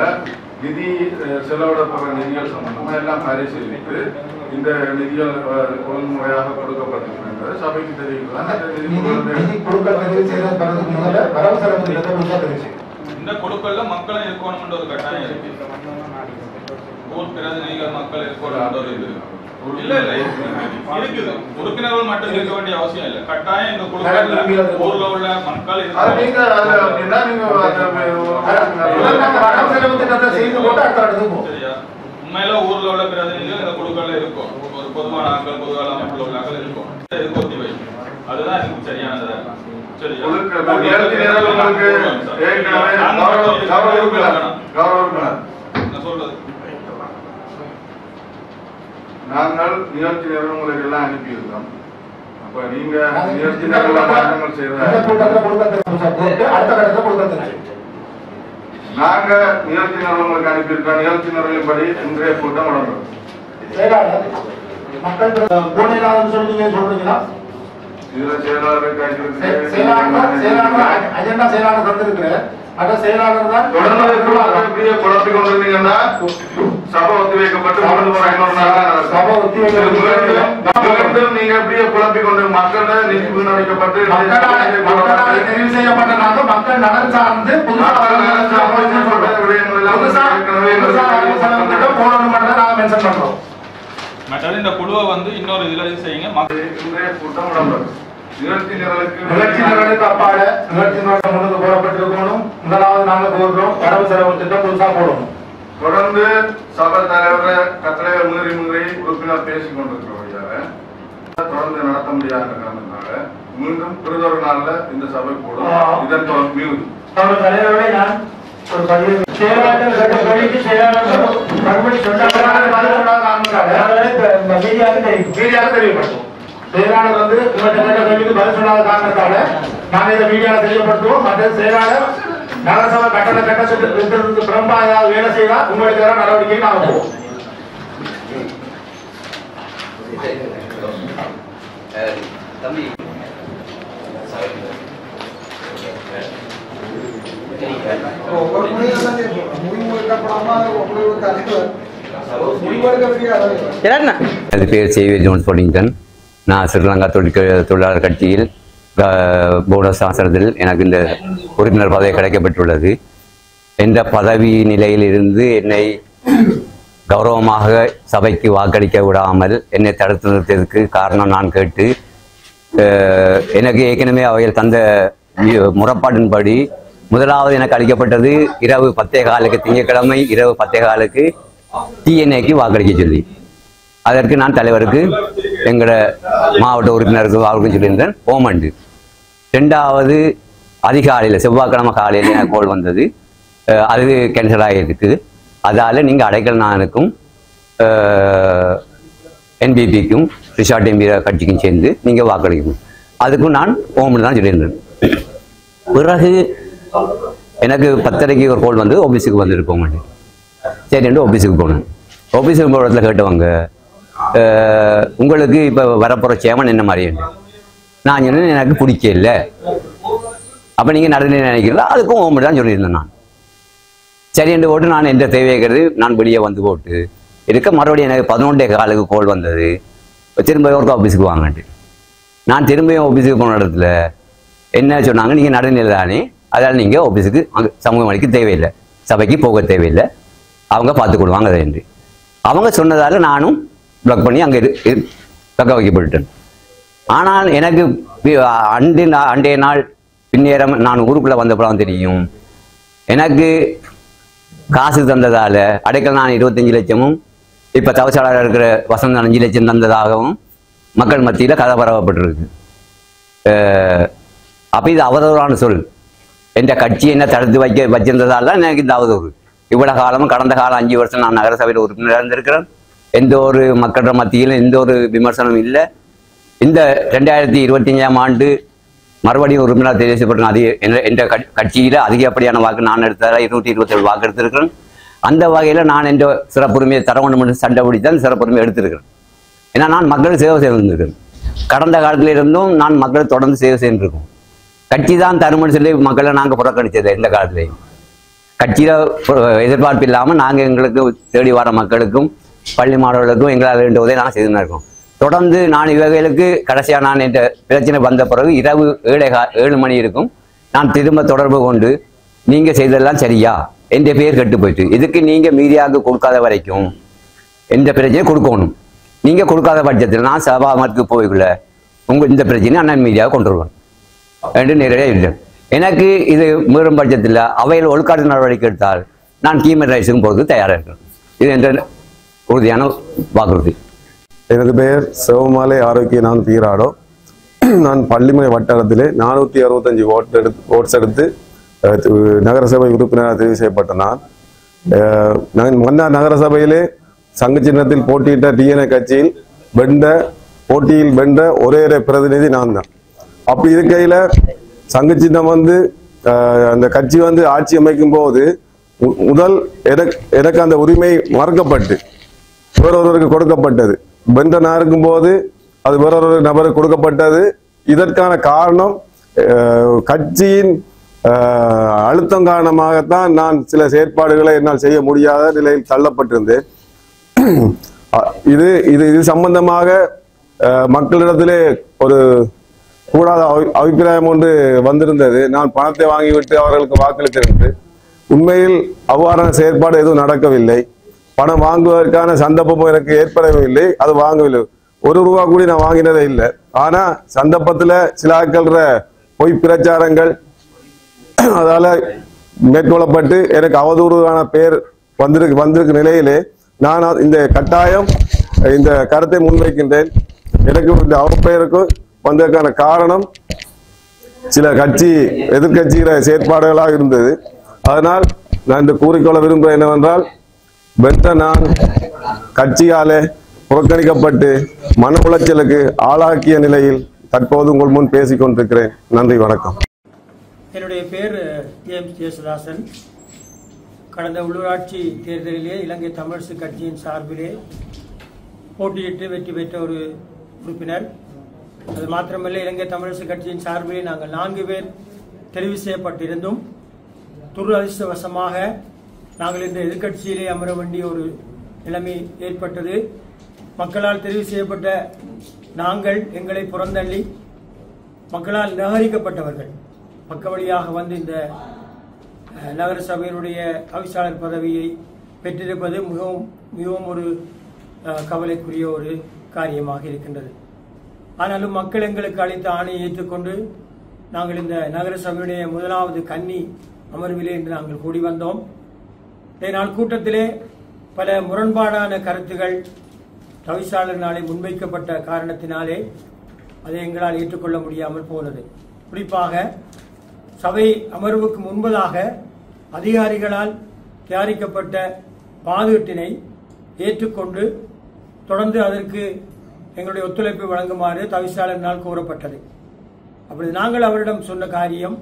நிதி செலவிடப்படுற நிதிகள் சம்பந்தமா எல்லாம் பரிசீலித்து இந்த நிதிகள் ஒழுங்குமுறையாக கொடுக்கப்பட்டிருக்கின்றது சபைக்கு தெரிவிக்கலாம். நிதி குழுக்கள் தெரிவு செய்யறதுக்கு முதல்ல வரவு செலவு திட்டத்தை புதுசா தெரிவு செய்யும். இந்த குழுக்கள்ல மக்களும் இருக்கணும்ன்ற ஒரு கட்டாயம் இருக்கு. ஊர் பிரதிநிதிகள் மக்கள் இருக்கணும்ன்ற ஒரு இது இல்ல இருக்குது. உறுப்பினர்கள் மட்டும் இருக்க வேண்டிய அவசியம் இல்லை. கட்டாயம் இந்த குழுக்கள் ஊர்ல உள்ள மக்கள் சரியா உண்மையில ஊர்ல உள்ள பிரதிநிதிகள் இந்த குழுக்கள்ல இருக்கும். ஒரு பொதுவான ஆட்கள், பொதுவான அமைப்புல உள்ள ஆட்கள் இருக்கும். இதுக்கு ஒத்தி வை, அதுதான் எனக்கு சரியானது. நாங்கள் நிகழ்ச்சி நேரம் உங்களுக்கு எல்லாம் அனுப்பியிருந்தோம். அப்ப நீங்க முயற்சி மாற்றங்கள் செய்யற அடுத்த கட்டத்தை கொடுக்கறது நாங்க நிகழ்ச்சி நிறுவனங்களுக்கு அனுப்பியிருக்கோம். நிகழ்ச்சி நிறுவனப்படி இன்றைய கூட்டம் நடந்தது. செயலாளர் மக்கள் போனேன் சொல்லி சொல்றீங்களா? இதுல செயலாளர் அஜெண்டா செயலாளர் தந்திருக்கிறேன். அத செயலாளர் தான் தொடர்ந்து இப்படியே குழப்பிக் கொண்டிருந்தீங்கன்னா சபை ஒத்தி வைக்கப்பட்டு சபை ஒத்தி வைக்கப்பட்டு நீங்க எப்படியே குழப்பிக் கொண்டு மக்கள் நிதி வீணடிக்கப்பட்டு தெரிவு செய்யப்பட்ட நாங்கள் மக்கள் நலன் சார்ந்து மற்றது இந்த குழுவை வந்து இன்னொரு இதுல செய்யுங்க. இன்றைய கூட்டம் நடந்தது. நிகழ்ச்சி நிரலுக்கு அப்பாட நிகழ்ச்சி நிரல் முன்னுக்கு போடப்பட்டிருக்கணும். முதலாவது நாங்கள் போடுறோம் வரவு செலவு திட்டம் புதுசா போடணும். தொடர்ந்து சபை தலைவர் கட்டளைகள் மீறி உறுப்பினர் பேசிக் கொண்டிருக்கிறவர்களால தொடர்ந்து நடத்த முடியாத காரணத்தினால மீண்டும் பிறதொரு நாள்ல இந்த சபை கூடும். இதன் மீது தலைவரை நான் ஒரு பதிவு செயலாளர் தெரியப்படுத்தும். செயலாளர் வந்து உங்கள்கிட்ட கேள்விக்கு பதில் சொல்லாத காரணத்தால நாங்கள் இதை மீடியாவில் தெரியப்படுத்துவோம். மற்ற செயலாளர் நகரசபை கட்டணத்திற்கு புறம்பா ஏதாவது வேலை செய்தால் உங்களுக்கு எதிராக நடவடிக்கை நாங்கள் போவோம். தம்பி அது பேர் சேவி ஜோன்ஸ் பொலிங்டன். நான் ஸ்ரீலங்கா தொழிலாளர் கட்சியில் போனஸ் ஆசனத்தில் எனக்கு இந்த உறுப்பினர் பதவி கிடைக்கப்பட்டுள்ளது. என்ற பதவி நிலையிலிருந்து என்னை கௌரவமாக சபைக்கு வாக்களிக்க விடாமல் என்னை தடுத்து நிறுத்தியதற்கு காரணம் நான் கேட்டு எனக்கு ஏற்கனவே அவையில் தந்த முறைப்பாட்டின்படி முதலாவது எனக்கு அளிக்கப்பட்டது இரவு 10:15 திங்கட்கிழமை இரவு 10:15 டிஎன்ஏக்கு வாக்களிக்க சொல்லி, அதற்கு நான் தலைவருக்கு எங்களோட மாவட்ட உறுப்பினருக்கு வாக்களிக்க சொல்லியிருந்தேன். ஓமண்டு ரெண்டாவது அதிகாலையில் செவ்வாய்க்கிழமை காலையில் எனக்கு கோல் வந்தது. அது கேன்சல் ஆகிருக்கு. அதால் நீங்கள் அடைக்கல் நானுக்கும் என்பிபிக்கும் ரிஷார்ட் எம்பி கட்சிக்கும் சேர்ந்து நீங்கள் வாக்களிக்கணும். அதுக்கும் நான் ஓமண்டு தான் சொல்லியிருந்தேன். பிறகு எனக்கு 10:30 ஒரு கோல் வந்து ஆஃபீஸுக்கு வந்துருப்போம். சரிண்டு ஆஃபீஸுக்கு போனேன். ஆஃபீஸுக்கு போகிற இடத்துல கேட்டவங்க உங்களுக்கு இப்போ வரப்போகிற சேமன் என்ன மாதிரி நான் சொன்னேன் எனக்கு பிடிக்கல. அப்போ நீங்கள் நடந்து நினைக்கிறீங்களா? அதுக்கும் ஓமண்டு தான் சொல்லியிருந்தேன் நான். சரிண்டு போட்டு நான் எந்த தேவையாகிறது நான் வெளியே வந்து போட்டு இருக்க மறுபடியும் எனக்கு 11:15 கோல் வந்தது. திரும்ப ஒருக்கா ஆஃபீஸுக்கு வாங்கன்ட்டு நான் திரும்பியும் ஆஃபீஸுக்கு போன இடத்துல என்ன சொன்னாங்க, நீங்கள் நடுநிலை தானே, அதனால் நீங்கள் ஆஃபீஸுக்கு அங்கே சமூகம் அளிக்க தேவையில்லை, சபைக்கு போக தேவையில்லை, அவங்க பார்த்துக்கொள்வாங்க அதை என்று அவங்க சொன்னதால் நானும் பிளாக் பண்ணி அங்கே தக்க வைக்கப்பட்டுட்டேன். ஆனால் எனக்கு அண்டைய நாள் பின்னேறம் நான் ஊருக்குள்ளே வந்தப்பறம் தெரியும் எனக்கு காசு தந்ததால் அடைக்கல் நான் 25 லட்சமும் இப்போ தவசாளராக இருக்கிற வசந்தன் 5 லட்சம் தந்ததாகவும் மக்கள் மத்தியில் கதை பரவப்பட்டிருக்கு. அப்போ இது அவதூறான சொல். என்ற கட்சி என்ன தடுத்து வச்சிருந்ததால் தான் எனக்கு இந்த அவதூறு. இவ்வளோ காலமும் கடந்த காலம் 5 வருஷம் நான் நகரசபையில் உறுப்பினராக இருந்திருக்கிறேன். எந்த ஒரு மக்கள மத்தியிலும் எந்த ஒரு விமர்சனமும் இல்லை. இந்த 2025ஆம் ஆண்டு மறுபடியும் உறுப்பினர் தெரிவு செய்யப்பட்ட என்ற கட்சியில் அதிகப்படியான வாக்கு நான் எடுத்ததால் 227 வாக்கு எடுத்திருக்கிறேன். அந்த வகையில் நான் என்ற சிறப்புரிமையை தர வேண்டும் என்று சண்டை பிடித்தான் சிறப்புரிமை எடுத்திருக்கிறேன். ஏன்னா நான் மக்களுக்கு சேவை செய்திருக்கிறேன். கடந்த காலத்தில் இருந்தும் நான் மக்களுக்கு தொடர்ந்து சேவை செய்திருக்கோம். கட்சி தான் தருமன்னு சொல்லி மக்களை நாங்கள் புறக்கணித்தது. இந்த காலத்திலையும் கட்சியில் எதிர்பார்ப்பு இல்லாமல் நாங்கள் எங்களுக்கு தேடி வர மக்களுக்கும் பள்ளி மாணவர்களுக்கும் எங்களால் வேண்டிய உதவி நாங்கள் செய்துன்னு இருக்கோம். தொடர்ந்து நான் இவர்களுக்கு கடைசியாக நான் என்ற பிரச்சனை வந்த பிறகு இரவு 7 மணி இருக்கும். நான் திரும்ப தொடர்பு கொண்டு நீங்கள் செய்ததெல்லாம் சரியா, எந்த பேர் கெட்டு போயிட்டு இதுக்கு நீங்கள் மீடியாவுக்கு கொடுக்காத வரைக்கும் எந்த பிரச்சனையும் கொடுக்கணும். நீங்கள் கொடுக்காத பட்சத்தில் நான் சபாமத்துக்கு போய்க்குள்ள இந்த பிரச்சனையை அண்ணன் மீடியாவை கொண்டு வருவேன் என்று நேரடியாக இல்லை. எனக்கு இது மீறும் பட்சத்தில் அவையில் ஒழுக்காட்டு நடவடிக்கை எடுத்தால் நான் ஹியூமன் ரைட்ஸுக்கும் போகிறதுக்கு தயாராக இருக்கிறேன். இது என்ற உறுதியான வாக்குறுதி. எனது பெயர் சிவமாலை ஆரோக்கியநாதன் பீராடோ. நான் பள்ளிமனை வட்டாரத்திலே 465 ஓட்ஸ் எடுத்து நகரசபை உறுப்பினராக தெரிவு செய்யப்பட்ட நான் மன்னார் நகரசபையிலே சங்க சின்னத்தில் போட்டியிட்ட டிஎன்ஏ கட்சியில் வெண்ட போட்டியில் வென்ற ஒரே பிரதிநிதி நான் தான். அப்படி இருக்கையில சங்கு சின்னம் வந்து அந்த கட்சி வந்து ஆட்சி அமைக்கும் போது முதல் எனக்கு அந்த உரிமை மறுக்கப்பட்டு வேறொருவருக்கு கொடுக்கப்பட்டது. வென்ற நான் இருக்கும் போது அது வேறொரு நபருக்கு கொடுக்கப்பட்டது. இதற்கான காரணம் கட்சியின் அழுத்தம் காரணமாகத்தான் நான் சில செயற்பாடுகளை என்னால் செய்ய முடியாத நிலையில் தள்ளப்பட்டிருந்தேன். இது சம்பந்தமாக மக்களிடத்திலே ஒரு கூடாத அபிப்பிராயம் ஒன்று வந்திருந்தது. நான் பணத்தை வாங்கிவிட்டு அவர்களுக்கு வாக்களித்திருந்தேன். உண்மையில் அவ்வாறான செயற்பாடு எதுவும் நடக்கவில்லை. பணம் வாங்குவதற்கான சந்தர்ப்பமும் எனக்கு ஏற்படவில்லை. அது வாங்கவில்லை. ₹1 கூட நான் வாங்கினதே இல்லை. ஆனா சந்தர்ப்பத்துல சில ஆட்கள பொய் பிரச்சாரங்கள் அதால மேற்கொள்ளப்பட்டு எனக்கு அவதூறான பேர் வந்திருக்கு நிலையிலே நான் இந்த கட்டாயம் இந்த கருத்தை முன்வைக்கின்றேன். எனக்கு இந்த அவப்பெயருக்கு வந்ததற்கான காரணம் சில எதிர்கட்சியில செயற்பாடுகளாக இருந்தது. அதனால் நான் இந்த கூறிக்கொள்ள விரும்புகிறேன் என்னவென்றால், வென்ற நான் கட்சியாலே புறக்கணிக்கப்பட்டு மன உளைச்சலுக்கு ஆளாக்கிய நிலையில் தற்போது உங்கள் முன் பேசிக் கொண்டிருக்கிறேன். நன்றி, வணக்கம். என்னுடைய பேர் ஜேம்ஸ் ஜேசுதாசன். கடந்த உள்ளூராட்சி தேர்தலிலே இலங்கை தமிழரசு கட்சியின் சார்பிலே போட்டியிட்டு வெற்றி பெற்ற ஒரு உறுப்பினர். அது மாத்திரமல்ல, இலங்கை தமிழரசு கட்சியின் சார்பிலே நாங்கள் 4 பேர் தெரிவு செய்யப்பட்டிருந்தும் துரதிர்ஷ்டவசமாக நாங்கள் இந்த எதிர்கட்சியிலே அமர வேண்டிய ஒரு நிலைமை ஏற்பட்டது. மக்களால் தெரிவு செய்யப்பட்ட நாங்கள் எங்களை புறந்தள்ளி மக்களால் நிராகரிக்கப்பட்டவர்கள் பக்க வழியாக வந்து இந்த நகர சபையினுடைய தவிசாளர் பதவியை பெற்றிருப்பது மிகவும் ஒரு கவலைக்குரிய ஒரு காரியமாக இருக்கின்றது. ஆனாலும் மக்கள் எங்களுக்கு அளித்த ஆணையை ஏற்றுக்கொண்டு நாங்கள் இந்த நகர சபையுடைய முதலாவது கன்னி அமர்விலே என்று நாங்கள் கூடி வந்தோம். இந்த நாள் கூட்டத்திலே பல முரண்பாடான கருத்துகள் தவிசாளர்னாலே முன்வைக்கப்பட்ட காரணத்தினாலே அதை எங்களால் ஏற்றுக்கொள்ள முடியாமல் போனது. குறிப்பாக சபை அமர்வுக்கு முன்பதாக அதிகாரிகளால் தயாரிக்கப்பட்ட பாதுகாட்டினை ஏற்றுக்கொண்டு தொடர்ந்து அதற்கு எங்களுடைய ஒத்துழைப்பை வழங்குமாறு தவிசாளரினால் கோரப்பட்டது. அப்படி நாங்கள் அவரிடம் சொன்ன காரியம்,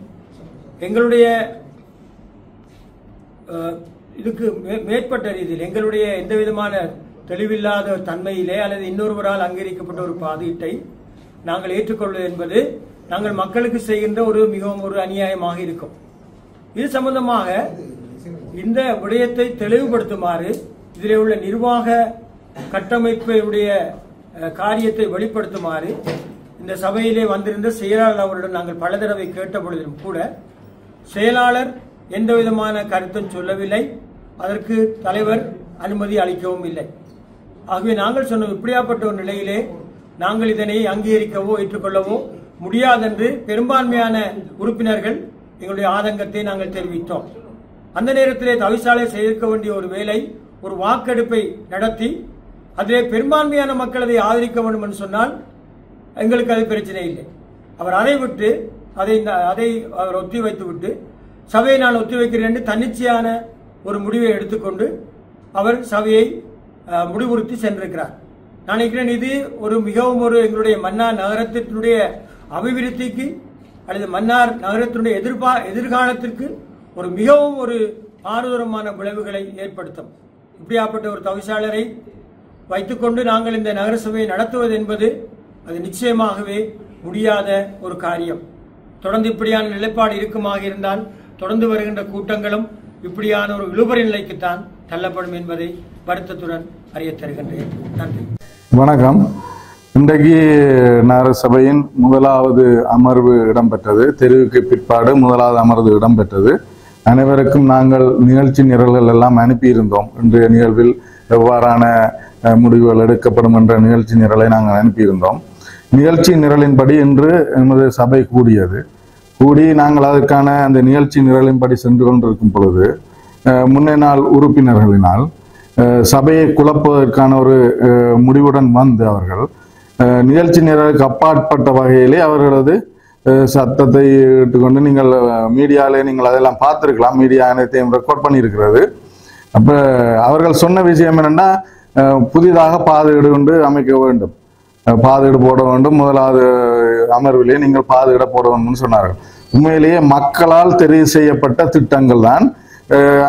எங்களுடைய இதுக்கு மேற்பட்ட ரீதியில் எங்களுடைய எந்த விதமான தெளிவில்லாத தன்மையிலே அல்லது இன்னொருவரால் அங்கீகரிக்கப்பட்ட ஒரு பாதுகாட்டை நாங்கள் ஏற்றுக்கொள்வது என்பது நாங்கள் மக்களுக்கு செய்கின்ற மிகவும் ஒரு அநியாயமாக இருக்கும். இது சம்பந்தமாக இந்த விடயத்தை தெளிவுபடுத்துமாறு இதில் உள்ள நிர்வாக கட்டமைப்புடைய காரியத்தை வெளிப்படுத்துமாறு இந்த சபையிலே வந்திருந்த செயலாளர் அவரிடம் நாங்கள் பல தடவை கேட்ட பொழுதிலும் கூட செயலாளர் எந்த விதமான கருத்தும் சொல்லவில்லை. அதற்கு தலைவர் அனுமதி அளிக்கவும் இல்லை. ஆகவே நாங்கள் சொன்ன இப்படியாப்பட்ட ஒரு நிலையிலே நாங்கள் இதனை அங்கீகரிக்கவோ ஏற்றுக்கொள்ளவோ முடியாதென்று பெரும்பான்மையான உறுப்பினர்கள் எங்களுடைய ஆதங்கத்தை நாங்கள் தெரிவித்தோம். அந்த நேரத்திலே தவிசாளர் செய்திருக்க வேண்டிய ஒரு வேலை, ஒரு வாக்கெடுப்பை நடத்தி அதிலே பெரும்பான்மையான மக்கள் அதை ஆதரிக்க வேண்டும் என்று சொன்னால் எங்களுக்கு அது பிரச்சனை இல்லை. அவர் அதை விட்டு அதை அவர் ஒத்தி வைத்து விட்டு சபையை நான் ஒத்தி வைக்கிறேன் என்று தன்னிச்சையான ஒரு முடிவை எடுத்துக்கொண்டு அவர் சபையை முடிவுறுத்தி சென்றிருக்கிறார். நான் நினைக்கிறேன் இது மிகவும் எங்களுடைய மன்னார் நகரத்தினுடைய அபிவிருத்திக்கு அல்லது மன்னார் நகரத்தினுடைய எதிர்காலத்திற்கு மிகவும் ஆறுதரமான விளைவுகளை ஏற்படுத்தும். இப்படியாப்பட்ட ஒரு தவிசாளரை வைத்துக்கொண்டு நாங்கள் இந்த நகரசபையை நடத்துவது என்பது அது நிச்சயமாகவே முடியாத ஒரு காரியம். தொடர்ந்து இப்படியான நிலைப்பாடு இருக்குமாக இருந்தால் தொடர்ந்து வருகின்ற கூட்டங்களும் இப்படியான ஒரு இழுபறி நிலைக்குத்தான் தள்ளப்படும் என்பதை வருத்தத்துடன் அறிய தருகின்றேன். நன்றி, வணக்கம். இன்றைக்கு நகரசபையின் முதலாவது அமர்வு இடம்பெற்றது. தெரிவுக்கு பிற்பாடு முதலாவது அமர்வு இடம்பெற்றது. அனைவருக்கும் நாங்கள் நிகழ்ச்சி நிரல்கள் எல்லாம் அனுப்பியிருந்தோம். இன்றைய நிகழ்வில் எவ்வாறான முடிவுகள் எடுக்கப்படும் என்ற நிகழ்ச்சி நிரலை நாங்கள் அனுப்பியிருந்தோம். நிகழ்ச்சி நிரலின்படி இன்று எமது சபை கூடி நாங்கள் அதற்கான அந்த நிகழ்ச்சி நிரலின்படி சென்று கொண்டிருக்கும் பொழுது முன்னே நாள் உறுப்பினர்களினால் சபையை குழப்பதற்கான ஒரு முடிவுடன் வந்து அவர்கள் நிகழ்ச்சி நிரலுக்கு அப்பாற்பட்ட வகையிலே அவர்களது சத்தத்தை இட்டுக்கொண்டு நீங்கள் மீடியாவிலே நீங்கள் அதெல்லாம் பார்த்துருக்கலாம். மீடியா அனைத்தையும் ரெக்கார்ட் பண்ணியிருக்கிறது. அப்போ அவர்கள் சொன்ன விஷயம் என்னென்னா, புதிதாக பாதையிடு கொண்டு அமைக்க வேண்டும். பாதுகாடு போட வேண்டும், முதலாவது அமர்விலே நீங்கள் பாதுகாட போட வேண்டும்னு சொன்னார்கள். உண்மையிலேயே மக்களால் தெரிவு செய்யப்பட்ட திட்டங்கள் தான்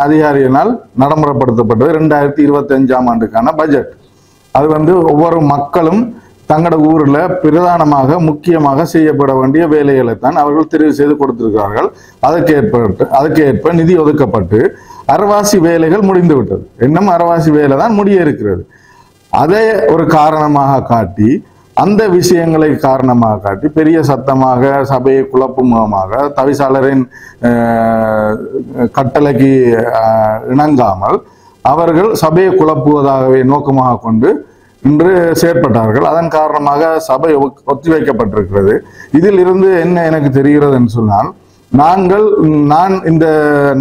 அதிகாரியினால் நடைமுறைப்படுத்தப்பட்டது 2025ஆம் ஆண்டுக்கான பட்ஜெட். அது ஒவ்வொரு மக்களும் தங்களோட ஊரில் பிரதானமாக முக்கியமாக செய்யப்பட வேண்டிய வேலைகளை தான் அவர்கள் தெரிவு செய்து கொடுத்திருக்கிறார்கள். அதுக்கேற்ப நிதி ஒதுக்கப்பட்டு அறவாசி வேலைகள் முடிந்து விட்டது. இன்னும் அறவாசி வேலை தான் முடிய இருக்கிறது. அதை ஒரு காரணமாக காட்டி, அந்த விஷயங்களை காரணமாக காட்டி பெரிய சத்தமாக சபையை குழப்பும் மூலமாக தவிசாளரின் கட்டளைக்கு இணங்காமல் அவர்கள் சபையை குழப்புவதாகவே நோக்கமாக கொண்டு இன்று செயற்பட்டார்கள். அதன் காரணமாக சபை ஒத்திவைக்கப்பட்டிருக்கிறது. இதில் இருந்து என்ன எனக்கு தெரிகிறது என்று சொன்னால், நான் இந்த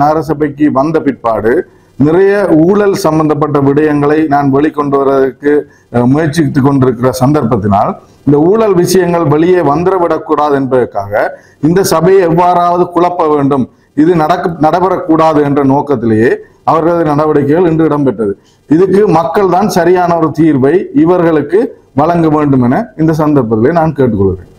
நகரசபைக்கு வந்த பிற்பாடு நிறைய ஊழல் சம்பந்தப்பட்ட விடயங்களை நான் வெளிக்கொண்டு வருவதற்கு முயற்சித்து கொண்டிருக்கிற சந்தர்ப்பத்தினால் இந்த ஊழல் விஷயங்கள் வெளியே வந்துவிடக்கூடாது என்பதற்காக இந்த சபையை எவ்வாறாவது குழப்ப வேண்டும், இது நடைபெறக்கூடாது என்ற நோக்கத்திலேயே அவர்களது நடவடிக்கைகள் இன்று இடம்பெற்றது. இதுக்கு மக்கள் தான் சரியான ஒரு தீர்வை இவர்களுக்கு வழங்க வேண்டும் என இந்த சந்தர்ப்பத்திலே நான் கேட்டுக்கொள்கிறேன்.